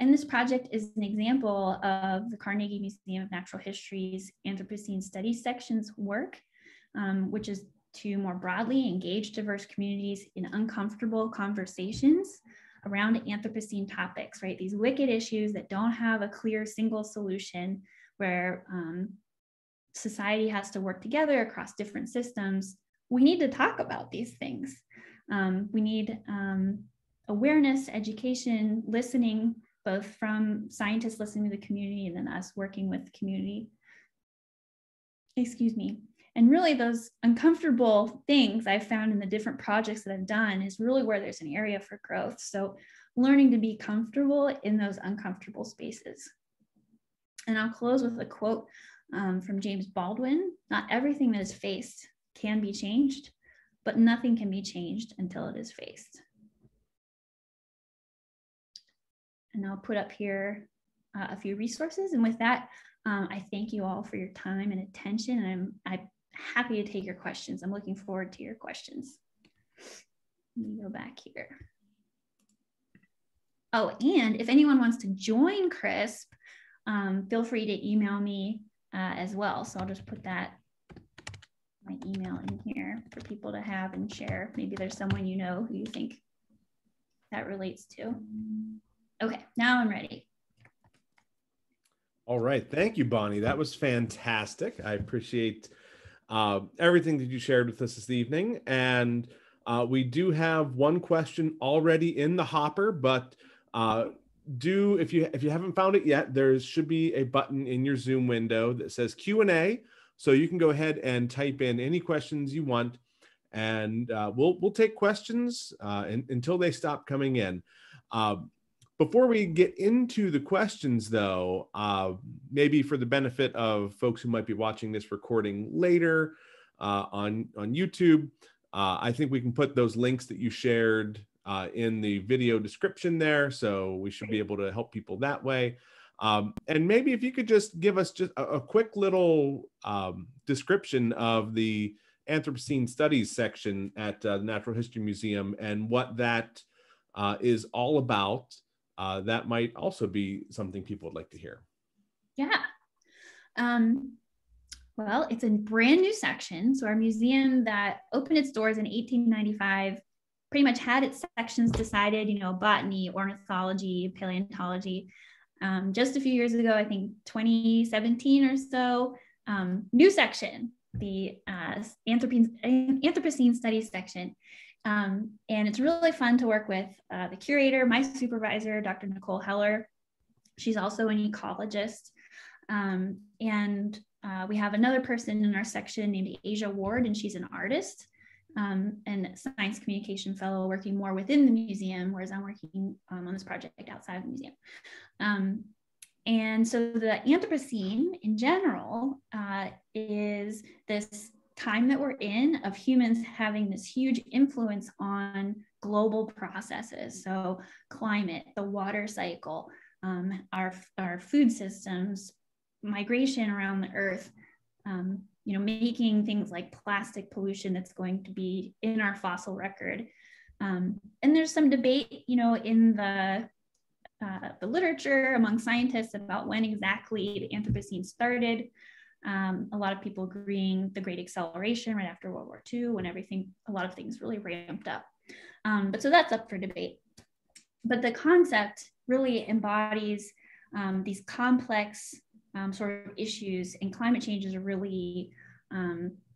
And this project is an example of the Carnegie Museum of Natural History's Anthropocene Studies section's work, which is to more broadly engage diverse communities in uncomfortable conversations around Anthropocene topics, right? These wicked issues that don't have a clear single solution where society has to work together across different systems. We need to talk about these things. We need awareness, education, listening, both from scientists listening to the community and then us working with the community. Excuse me. And really those uncomfortable things I've found in the different projects that I've done is really where there's an area for growth. So learning to be comfortable in those uncomfortable spaces. And I'll close with a quote from James Baldwin. Not everything that is faced can be changed, but nothing can be changed until it is faced. And I'll put up here a few resources. And with that, I thank you all for your time and attention. And I'm happy to take your questions. I'm looking forward to your questions. Let me go back here. Oh, and if anyone wants to join CRSP, feel free to email me as well. So I'll just put my email in here for people to have and share. Maybe there's someone you know who you think that relates to. Okay, now I'm ready. All right, thank you, Bonnie. That was fantastic. I appreciate everything that you shared with us this evening. And we do have one question already in the hopper, but if you haven't found it yet, there should be a button in your Zoom window that says Q&A. So you can go ahead and type in any questions you want, and we'll take questions until they stop coming in. Before we get into the questions, though, maybe for the benefit of folks who might be watching this recording later on YouTube, I think we can put those links that you shared in the video description there, so we should be able to help people that way. And maybe if you could just give us just a quick little description of the Anthropocene Studies section at the Natural History Museum and what that is all about. That might also be something people would like to hear. Yeah. Well, it's a brand new section. So our museum that opened its doors in 1895 pretty much had its sections decided, botany, ornithology, paleontology. Just a few years ago, I think 2017 or so, new section, the Anthropocene Studies section. And it's really fun to work with the curator, my supervisor, Dr. Nicole Heller. She's also an ecologist. We have another person in our section named Asia Ward, and she's an artist and science communication fellow working more within the museum, whereas I'm working on this project outside of the museum. And so the Anthropocene in general is this time that we're in of humans having this huge influence on global processes. So climate, the water cycle, our food systems, migration around the earth, making things like plastic pollution that's going to be in our fossil record. And there's some debate, in the literature among scientists about when exactly the Anthropocene started. A lot of people agreeing the Great Acceleration right after World War II, when a lot of things really ramped up. But so that's up for debate. But the concept really embodies these complex sort of issues, and climate change is a really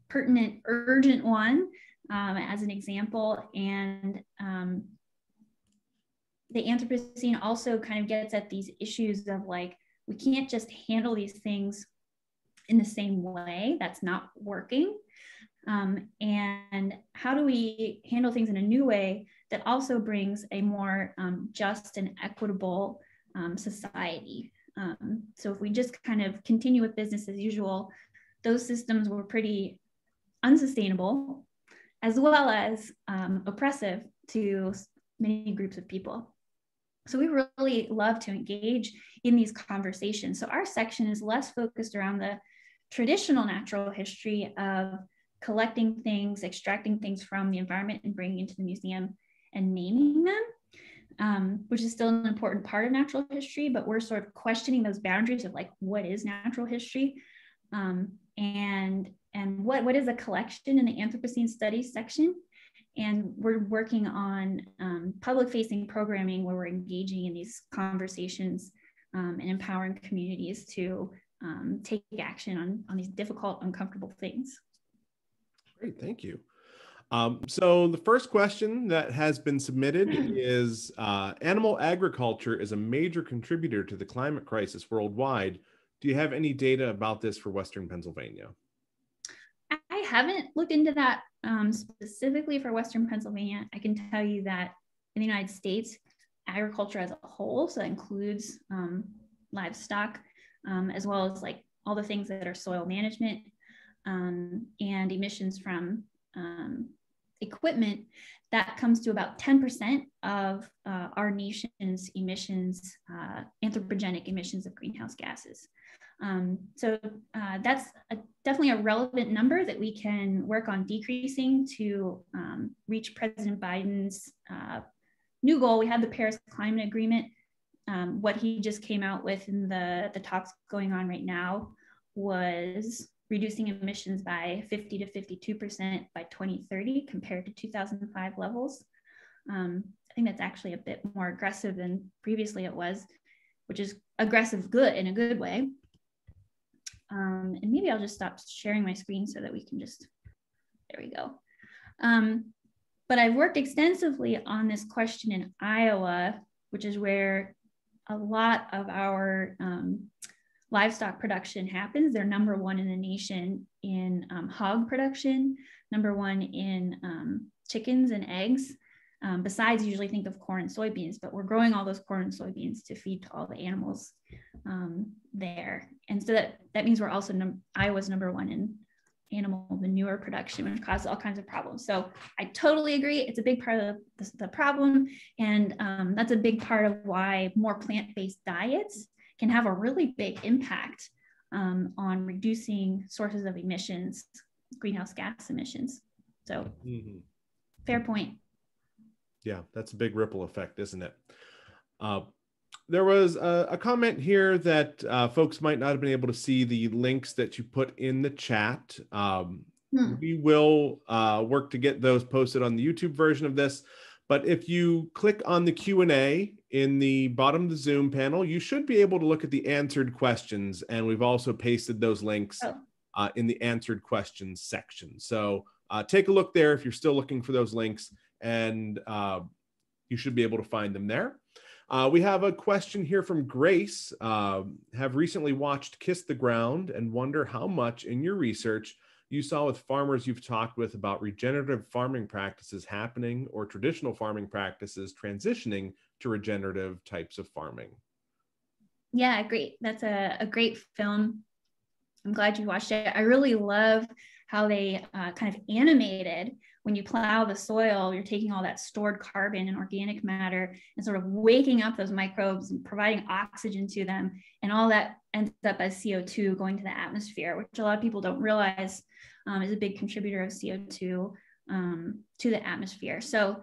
pertinent, urgent one, as an example. And the Anthropocene also kind of gets at these issues of like, we can't just handle these things in the same way. That's not working. And how do we handle things in a new way that also brings a more just and equitable society? So if we just kind of continue with business as usual, those systems were pretty unsustainable, as well as oppressive to many groups of people. So we really love to engage in these conversations. So our section is less focused around the traditional natural history of collecting things, extracting things from the environment and bringing into the museum and naming them, which is still an important part of natural history, but we're sort of questioning those boundaries of like, what is natural history? And what is a collection in the Anthropocene Studies section? And we're working on public-facing programming where we're engaging in these conversations and empowering communities to take action on these difficult, uncomfortable things. Great, thank you. So the first question that has been submitted is, animal agriculture is a major contributor to the climate crisis worldwide. Do you have any data about this for Western Pennsylvania? I haven't looked into that specifically for Western Pennsylvania. I can tell you that in the United States, agriculture as a whole, so that includes livestock, as well as like all the things that are soil management and emissions from equipment, that comes to about 10% of our nation's emissions, anthropogenic emissions of greenhouse gases. So that's definitely a relevant number that we can work on decreasing to reach President Biden's new goal. We had the Paris Climate Agreement. What he just came out with in the talks going on right now was reducing emissions by 50 to 52% by 2030 compared to 2005 levels. I think that's actually a bit more aggressive than previously it was, which is aggressive good in a good way. And maybe I'll just stop sharing my screen so that we can just, there we go. But I've worked extensively on this question in Iowa, which is where a lot of our livestock production happens. They're #1 in the nation in hog production, #1 in chickens and eggs. Besides, usually think of corn and soybeans, but we're growing all those corn and soybeans to feed to all the animals there. And so that means we're also, Iowa's #1 in animal manure production, which causes all kinds of problems. So I totally agree. It's a big part of the problem. And that's a big part of why more plant-based diets can have a really big impact on reducing sources of emissions, greenhouse gas emissions. So fair point. Yeah, that's a big ripple effect, isn't it? There was a comment here that folks might not have been able to see the links that you put in the chat. We will work to get those posted on the YouTube version of this. But if you click on the Q&A in the bottom of the Zoom panel, you should be able to look at the answered questions. And we've also pasted those links in the answered questions section. So take a look there if you're still looking for those links, and you should be able to find them there. We have a question here from Grace. Have recently watched Kiss the Ground and wonder how much in your research you saw with farmers you've talked with about regenerative farming practices happening or traditional farming practices transitioning to regenerative types of farming. Yeah, great. That's a great film. I'm glad you watched it. I really love how they kind of animated when you plow the soil, you're taking all that stored carbon and organic matter and sort of waking up those microbes and providing oxygen to them. And all that ends up as CO2 going to the atmosphere, which a lot of people don't realize is a big contributor of CO2 to the atmosphere. So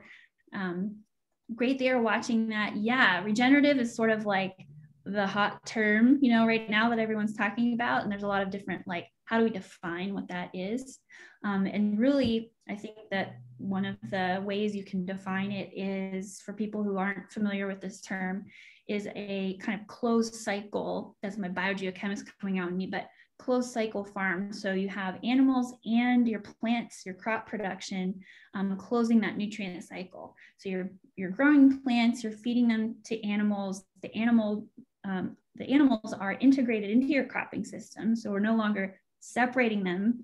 great they are watching that. Yeah, regenerative is sort of like the hot term, you know, right now that everyone's talking about. And there's a lot of different, like, how do we define what that is? And really, I think that one of the ways you can define it is, for people who aren't familiar with this term, is a kind of closed cycle. That's my biogeochemist coming out in me, but closed cycle farm. So you have animals and your plants, your crop production, closing that nutrient cycle. So you're growing plants, you're feeding them to animals. The animals are integrated into your cropping system. So we're no longer separating them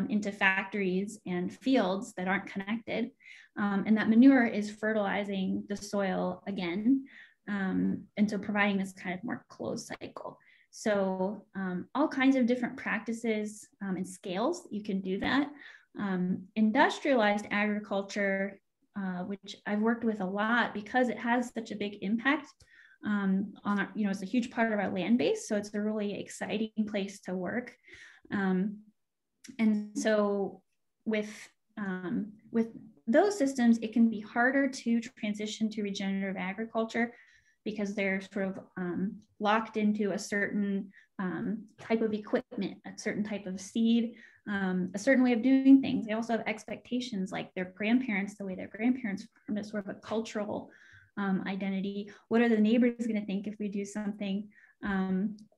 into factories and fields that aren't connected. And that manure is fertilizing the soil again. And so providing this kind of more closed cycle. So all kinds of different practices and scales, you can do that. Industrialized agriculture, which I've worked with a lot because it has such a big impact on our, you know, it's a huge part of our land base. So it's a really exciting place to work. And so with those systems, it can be harder to transition to regenerative agriculture because they're sort of locked into a certain type of equipment, a certain type of seed, a certain way of doing things. They also have expectations, like their grandparents, the way their grandparents formed a sort of a cultural identity. What are the neighbors going to think if we do something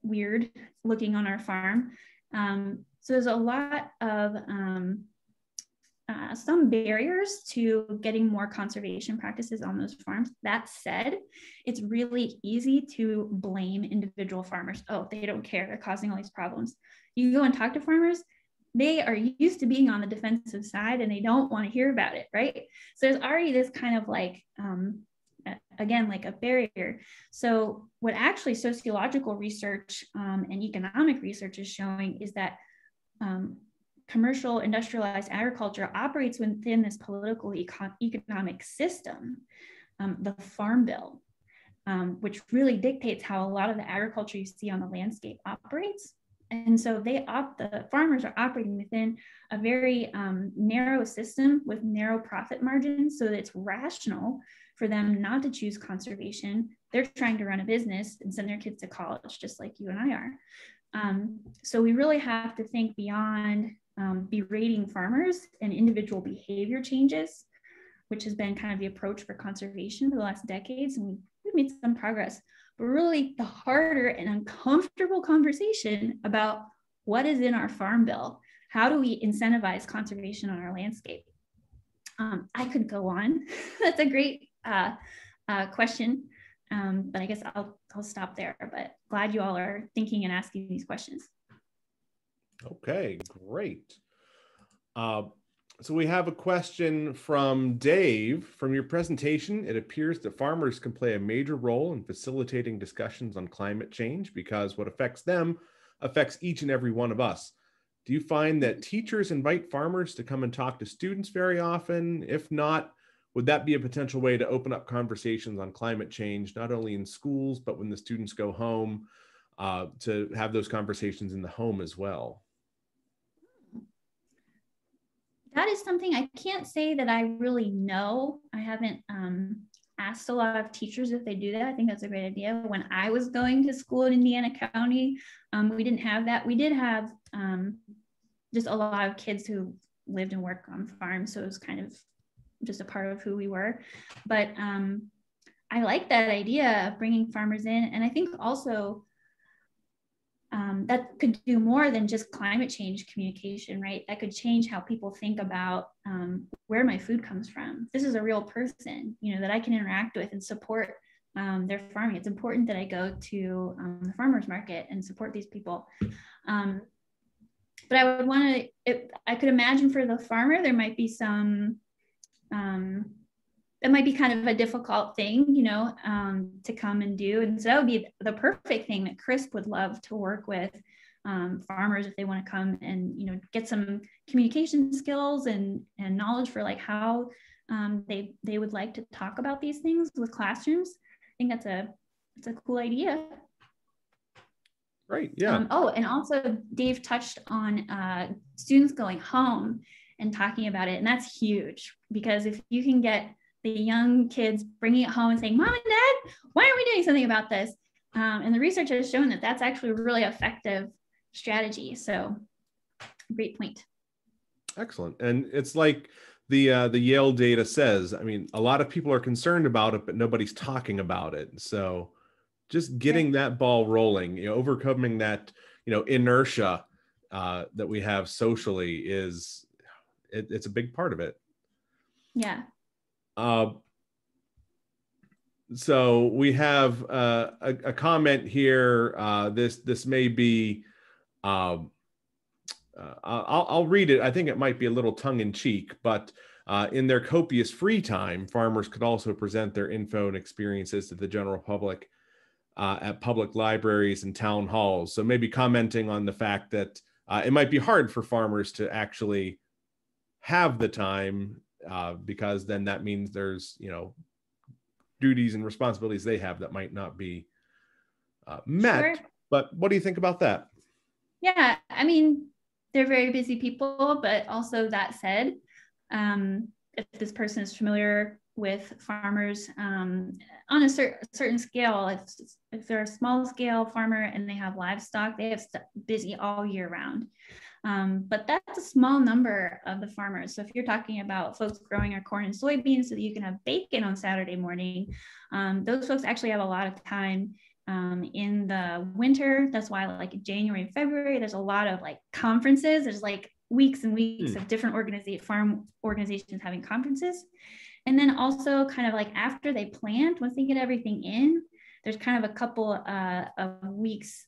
weird looking on our farm? So there's a lot of some barriers to getting more conservation practices on those farms. That said, it's really easy to blame individual farmers. Oh, they don't care, they're causing all these problems. You go and talk to farmers, they are used to being on the defensive side and they don't want to hear about it, right? So there's already this kind of like, again, like a barrier. So what actually sociological research and economic research is showing is that commercial industrialized agriculture operates within this political economic system, the Farm Bill, which really dictates how a lot of the agriculture you see on the landscape operates. And so the farmers are operating within a very narrow system with narrow profit margins, so that it's rational for them not to choose conservation. They're trying to run a business and send their kids to college, just like you and I are. So we really have to think beyond berating farmers and individual behavior changes, which has been kind of the approach for conservation for the last decades. And we've made some progress, but really the harder and uncomfortable conversation about what is in our Farm Bill. How do we incentivize conservation on our landscape? I could go on. That's a great question. But I guess I'll stop there, but glad you all are thinking and asking these questions. Okay, great. So we have a question from Dave. From your presentation, it appears that farmers can play a major role in facilitating discussions on climate change because what affects them affects each and every one of us. Do you find that teachers invite farmers to come and talk to students very often? If not, would that be a potential way to open up conversations on climate change, not only in schools, but when the students go home, to have those conversations in the home as well? That is something I can't say that I really know. I haven't asked a lot of teachers if they do that. I think that's a great idea. When I was going to school in Indiana County, we didn't have that. We did have just a lot of kids who lived and worked on farms. So it was kind of just a part of who we were. But I like that idea of bringing farmers in. And I think also that could do more than just climate change communication, right? That could change how people think about where my food comes from. This is a real person, you know, that I can interact with and support their farming. It's important that I go to the farmers market and support these people. But I would want to, I could imagine for the farmer, there might be some, it might be kind of a difficult thing, you know, to come and do. And so that would be the perfect thing that CRSP would love to work with farmers if they want to come and, you know, get some communication skills and knowledge for like how they would like to talk about these things with classrooms. I think it's a cool idea. Right. Yeah. Oh, and also Dave touched on students going home and talking about it. And that's huge, because if you can get the young kids bringing it home and saying, Mom and Dad, why aren't we doing something about this? And the research has shown that that's actually a really effective strategy. So great point. Excellent. And it's like the Yale data says, I mean, a lot of people are concerned about it, but nobody's talking about it. So just getting that ball rolling, you know, overcoming that, you know, inertia that we have socially is, it's a big part of it. Yeah. So we have a comment here. This may be, I'll read it. I think it might be a little tongue in cheek, but in their copious free time, farmers could also present their info and experiences to the general public at public libraries and town halls. So maybe commenting on the fact that it might be hard for farmers to actually have the time because then that means there's, you know, duties and responsibilities they have that might not be met. Sure. But what do you think about that? Yeah, I mean, they're very busy people, but also that said, if this person is familiar with farmers on a certain scale, if they're a small scale farmer and they have livestock, they have busy all year round. But that's a small number of the farmers. So if you're talking about folks growing our corn and soybeans so that you can have bacon on Saturday morning, those folks actually have a lot of time in the winter. That's why like in January and February, there's a lot of like conferences. There's like weeks and weeks of different farm organizations having conferences. And then also kind of like after they plant, once they get everything in, there's kind of a couple of weeks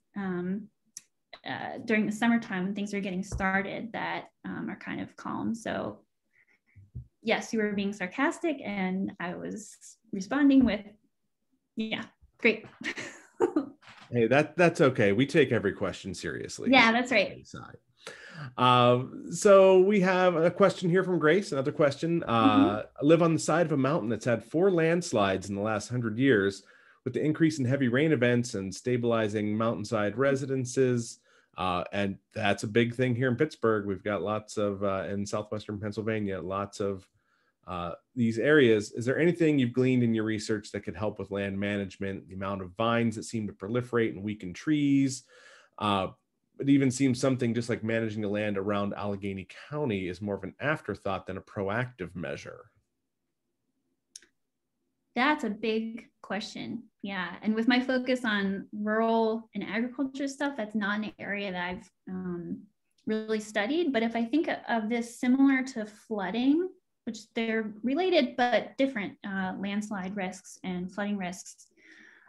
during the summertime when things are getting started that are kind of calm. So yes, you were being sarcastic and I was responding with, yeah, great. Hey, that's okay. We take every question seriously. Yeah, that's right. So we have a question here from Grace, another question. I live on the side of a mountain that's had 4 landslides in the last 100 years. With the increase in heavy rain events and stabilizing mountainside residences, and that's a big thing here in Pittsburgh. We've got lots of, in southwestern Pennsylvania, lots of these areas. Is there anything you've gleaned in your research that could help with land management, the amount of vines that seem to proliferate and weaken trees? It even seems something just like managing the land around Allegheny County is more of an afterthought than a proactive measure. That's a big question. Yeah. And with my focus on rural and agriculture stuff, that's not an area that I've really studied. But if I think of this similar to flooding, which they're related but different, landslide risks and flooding risks,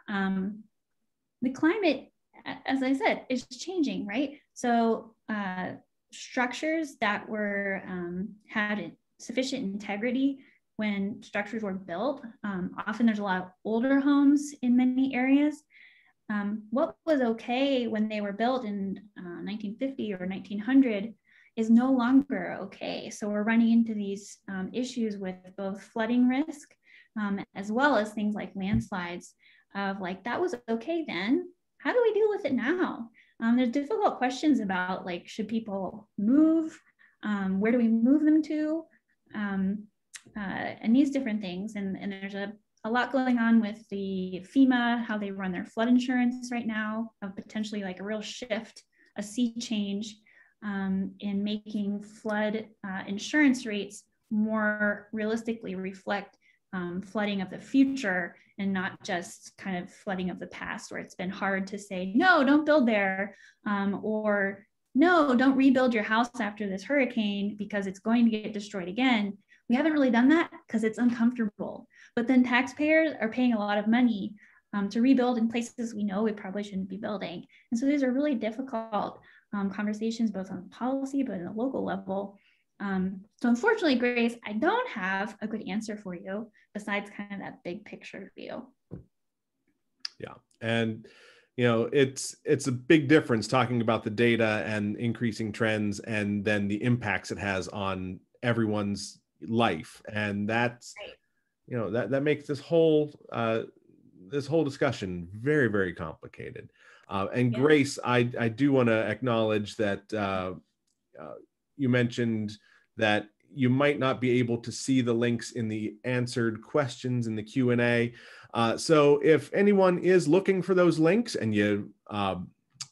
the climate, as I said, is changing, right? So structures that were had sufficient integrity when structures were built, often there's a lot of older homes in many areas. What was okay when they were built in 1950 or 1900 is no longer okay. So we're running into these issues with both flooding risk as well as things like landslides of like, that was okay then. How do we deal with it now? There's difficult questions about like, should people move? Where do we move them to? And these different things. And there's a a lot going on with the FEMA, how they run their flood insurance right now, of potentially like a real shift, a sea change in making flood insurance rates more realistically reflect flooding of the future and not just kind of flooding of the past, where it's been hard to say, no, don't build there, or no, don't rebuild your house after this hurricane because it's going to get destroyed again. We haven't really done that because it's uncomfortable. But then taxpayers are paying a lot of money to rebuild in places we know we probably shouldn't be building. And so these are really difficult conversations, both on policy, but at a local level. So unfortunately, Grace, I don't have a good answer for you besides kind of that big picture view. Yeah, and you know, it's a big difference talking about the data and increasing trends and then the impacts it has on everyone's life. And that's, right, you know, that makes this whole discussion very, very complicated. And yeah. Grace, I do want to acknowledge that you mentioned that you might not be able to see the links in the answered questions in the Q&A. So if anyone is looking for those links and you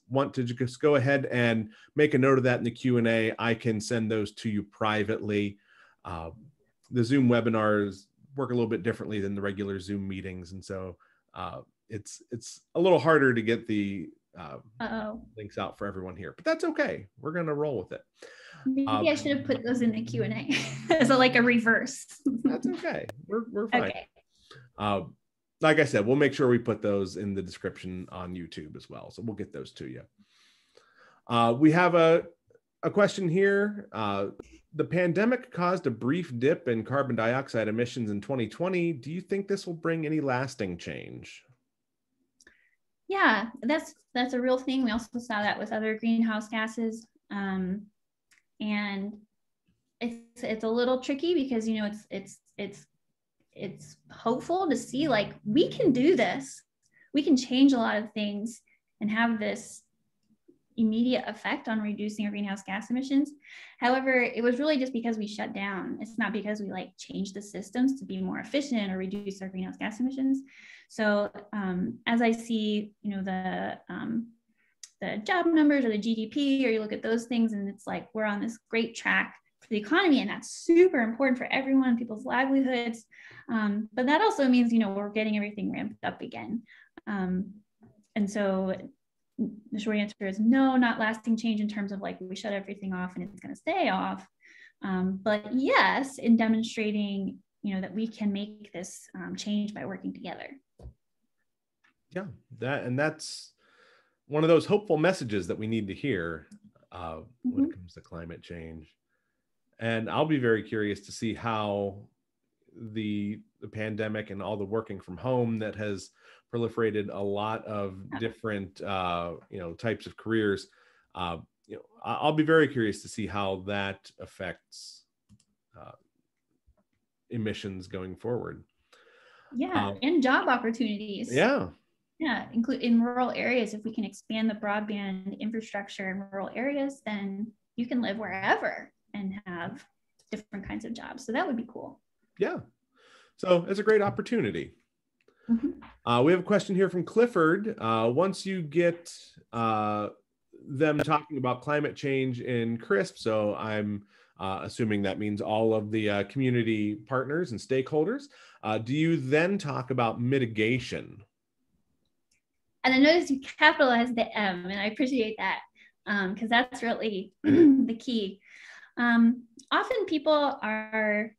want to just go ahead and make a note of that in the Q&A, I can send those to you privately. The Zoom webinars work a little bit differently than the regular Zoom meetings. And so it's a little harder to get the links out for everyone here, but that's okay. We're going to roll with it. Maybe I should have put those in the Q&A as like a reverse. That's okay. We're fine. Okay. Like I said, we'll make sure we put those in the description on YouTube as well. So we'll get those to you. We have a question here. The pandemic caused a brief dip in carbon dioxide emissions in 2020. Do you think this will bring any lasting change? Yeah, that's a real thing. We also saw that with other greenhouse gases. And it's a little tricky because, you know, it's hopeful to see like we can do this, we can change a lot of things and have this immediate effect on reducing our greenhouse gas emissions. However, it was really just because we shut down. It's not because we like changed the systems to be more efficient or reduce our greenhouse gas emissions. So as I see, you know, the job numbers or the GDP, or you look at those things and it's like, we're on this great track for the economy, and that's super important for everyone, people's livelihoods. But that also means, you know, we're getting everything ramped up again. And so the short answer is no, not lasting change in terms of like we shut everything off and it's going to stay off. But yes, in demonstrating, you know, that we can make this change by working together. Yeah, that's one of those hopeful messages that we need to hear when it comes to climate change. And I'll be very curious to see how the pandemic and all the working from home that has proliferated a lot of different you know, types of careers. You know, I'll be very curious to see how that affects emissions going forward. Yeah, and job opportunities. Yeah. Yeah, include in rural areas. If we can expand the broadband infrastructure in rural areas, then you can live wherever and have different kinds of jobs. So that would be cool. Yeah. So it's a great opportunity. We have a question here from Clifford. Once you get them talking about climate change in CRSP, so I'm assuming that means all of the community partners and stakeholders, do you then talk about mitigation? And I noticed you capitalized the M, and I appreciate that because that's really the key. Often people are,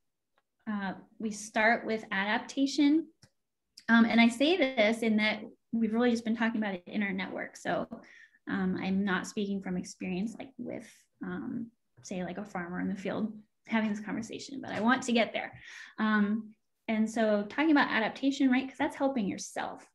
we start with adaptation. And I say this in that we've really just been talking about it in our network. So I'm not speaking from experience like with, say, like a farmer in the field having this conversation, but I want to get there. And so talking about adaptation, right? Because that's helping yourself.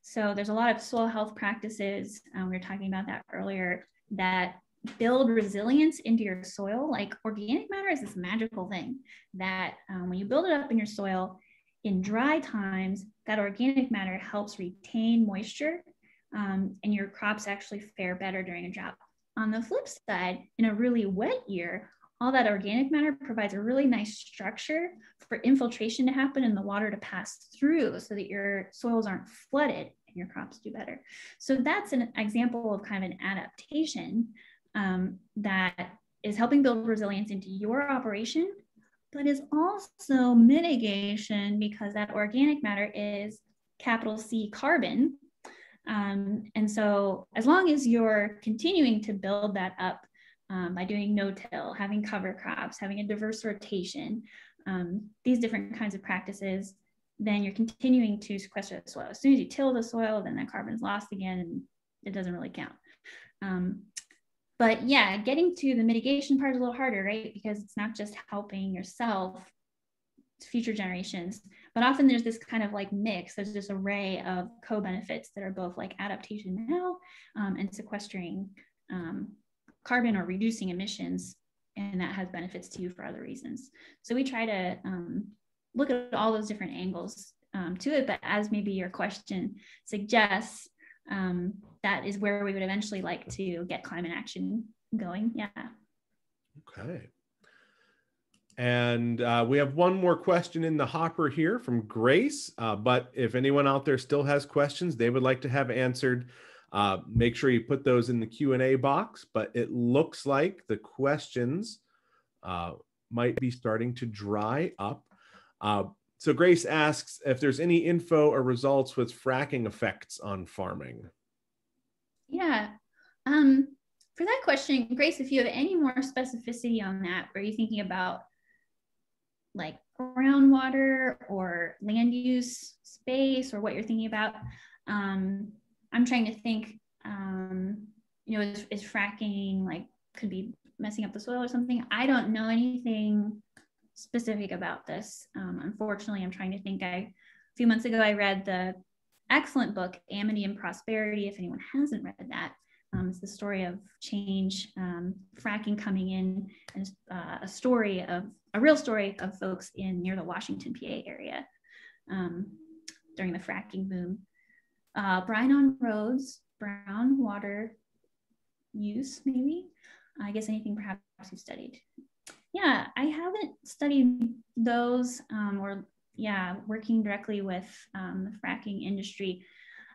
So there's a lot of soil health practices, we were talking about that earlier, that build resilience into your soil. Like organic matter is this magical thing that when you build it up in your soil in dry times, that organic matter helps retain moisture and your crops actually fare better during a drought. On the flip side, in a really wet year, all that organic matter provides a really nice structure for infiltration to happen and the water to pass through so that your soils aren't flooded and your crops do better. So that's an example of kind of an adaptation that is helping build resilience into your operation, but is also mitigation because that organic matter is capital C carbon. And so as long as you're continuing to build that up by doing no-till, having cover crops, having a diverse rotation, these different kinds of practices, then you're continuing to sequester the soil. As soon as you till the soil, then that carbon's lost again and it doesn't really count. But yeah, getting to the mitigation part is a little harder, right? Because it's not just helping yourself, future generations, but often there's this kind of like mix. There's this array of co-benefits that are both like adaptation now and sequestering carbon or reducing emissions, and that has benefits to you for other reasons. So we try to look at all those different angles to it, but as maybe your question suggests, that is where we would eventually like to get climate action going. Yeah. Okay. And we have one more question in the hopper here from Grace. But if anyone out there still has questions they would like to have answered, make sure you put those in the Q&A box. But it looks like the questions might be starting to dry up. So Grace asks if there's any info or results with fracking effects on farming. Yeah. For that question, Grace, if you have any more specificity on that, are you thinking about like groundwater or land use space or what you're thinking about? I'm trying to think, you know, is fracking like could be messing up the soil or something? I don't know anything specific about this. Unfortunately, I'm trying to think. A few months ago, I read the excellent book, Amity and Prosperity. If anyone hasn't read that, it's the story of change, fracking coming in, and a real story of folks near the Washington, PA area during the fracking boom. Brine on roads, brown water use, maybe. I guess anything perhaps you've studied. Yeah, I haven't studied those working directly with the fracking industry.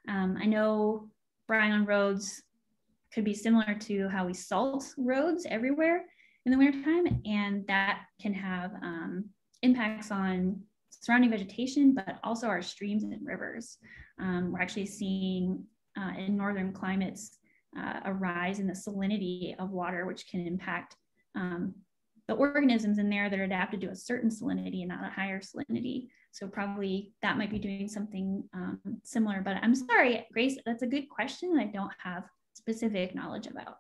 I know brine on roads could be similar to how we salt roads everywhere in the wintertime, and that can have impacts on surrounding vegetation, but also our streams and rivers. We're actually seeing in northern climates a rise in the salinity of water, which can impact the organisms in there that are adapted to a certain salinity and not a higher salinity. So probably that might be doing something similar, but I'm sorry, Grace, that's a good question that I don't have specific knowledge about.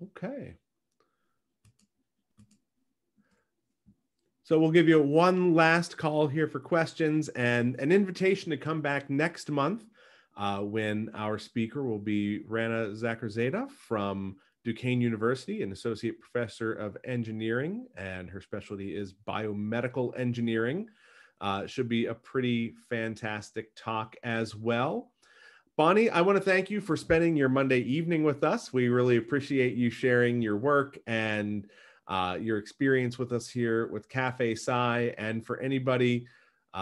Okay. So we'll give you one last call here for questions and an invitation to come back next month when our speaker will be Rana Zakarzadeh from Duquesne University, an associate professor of engineering, and her specialty is biomedical engineering. Should be a pretty fantastic talk as well. Bonnie, I want to thank you for spending your Monday evening with us. We really appreciate you sharing your work and your experience with us here with Café Sci. And for anybody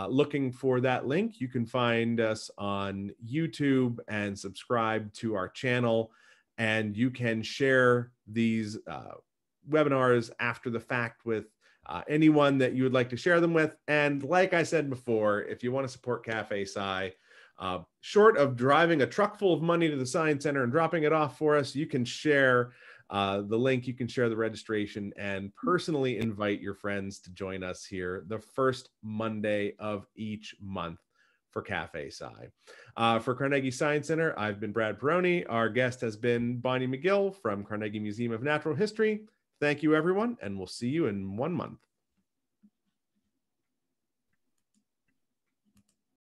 looking for that link, you can find us on YouTube and subscribe to our channel. And you can share these webinars after the fact with anyone that you would like to share them with. And like I said before, if you want to support Café Sci, short of driving a truck full of money to the Science Center and dropping it off for us, you can share the link, you can share the registration, and personally invite your friends to join us here the first Monday of each month for Café Sci. For Carnegie Science Center, I've been Brad Peroni. Our guest has been Bonnie McGill from Carnegie Museum of Natural History. Thank you, everyone, and we'll see you in 1 month.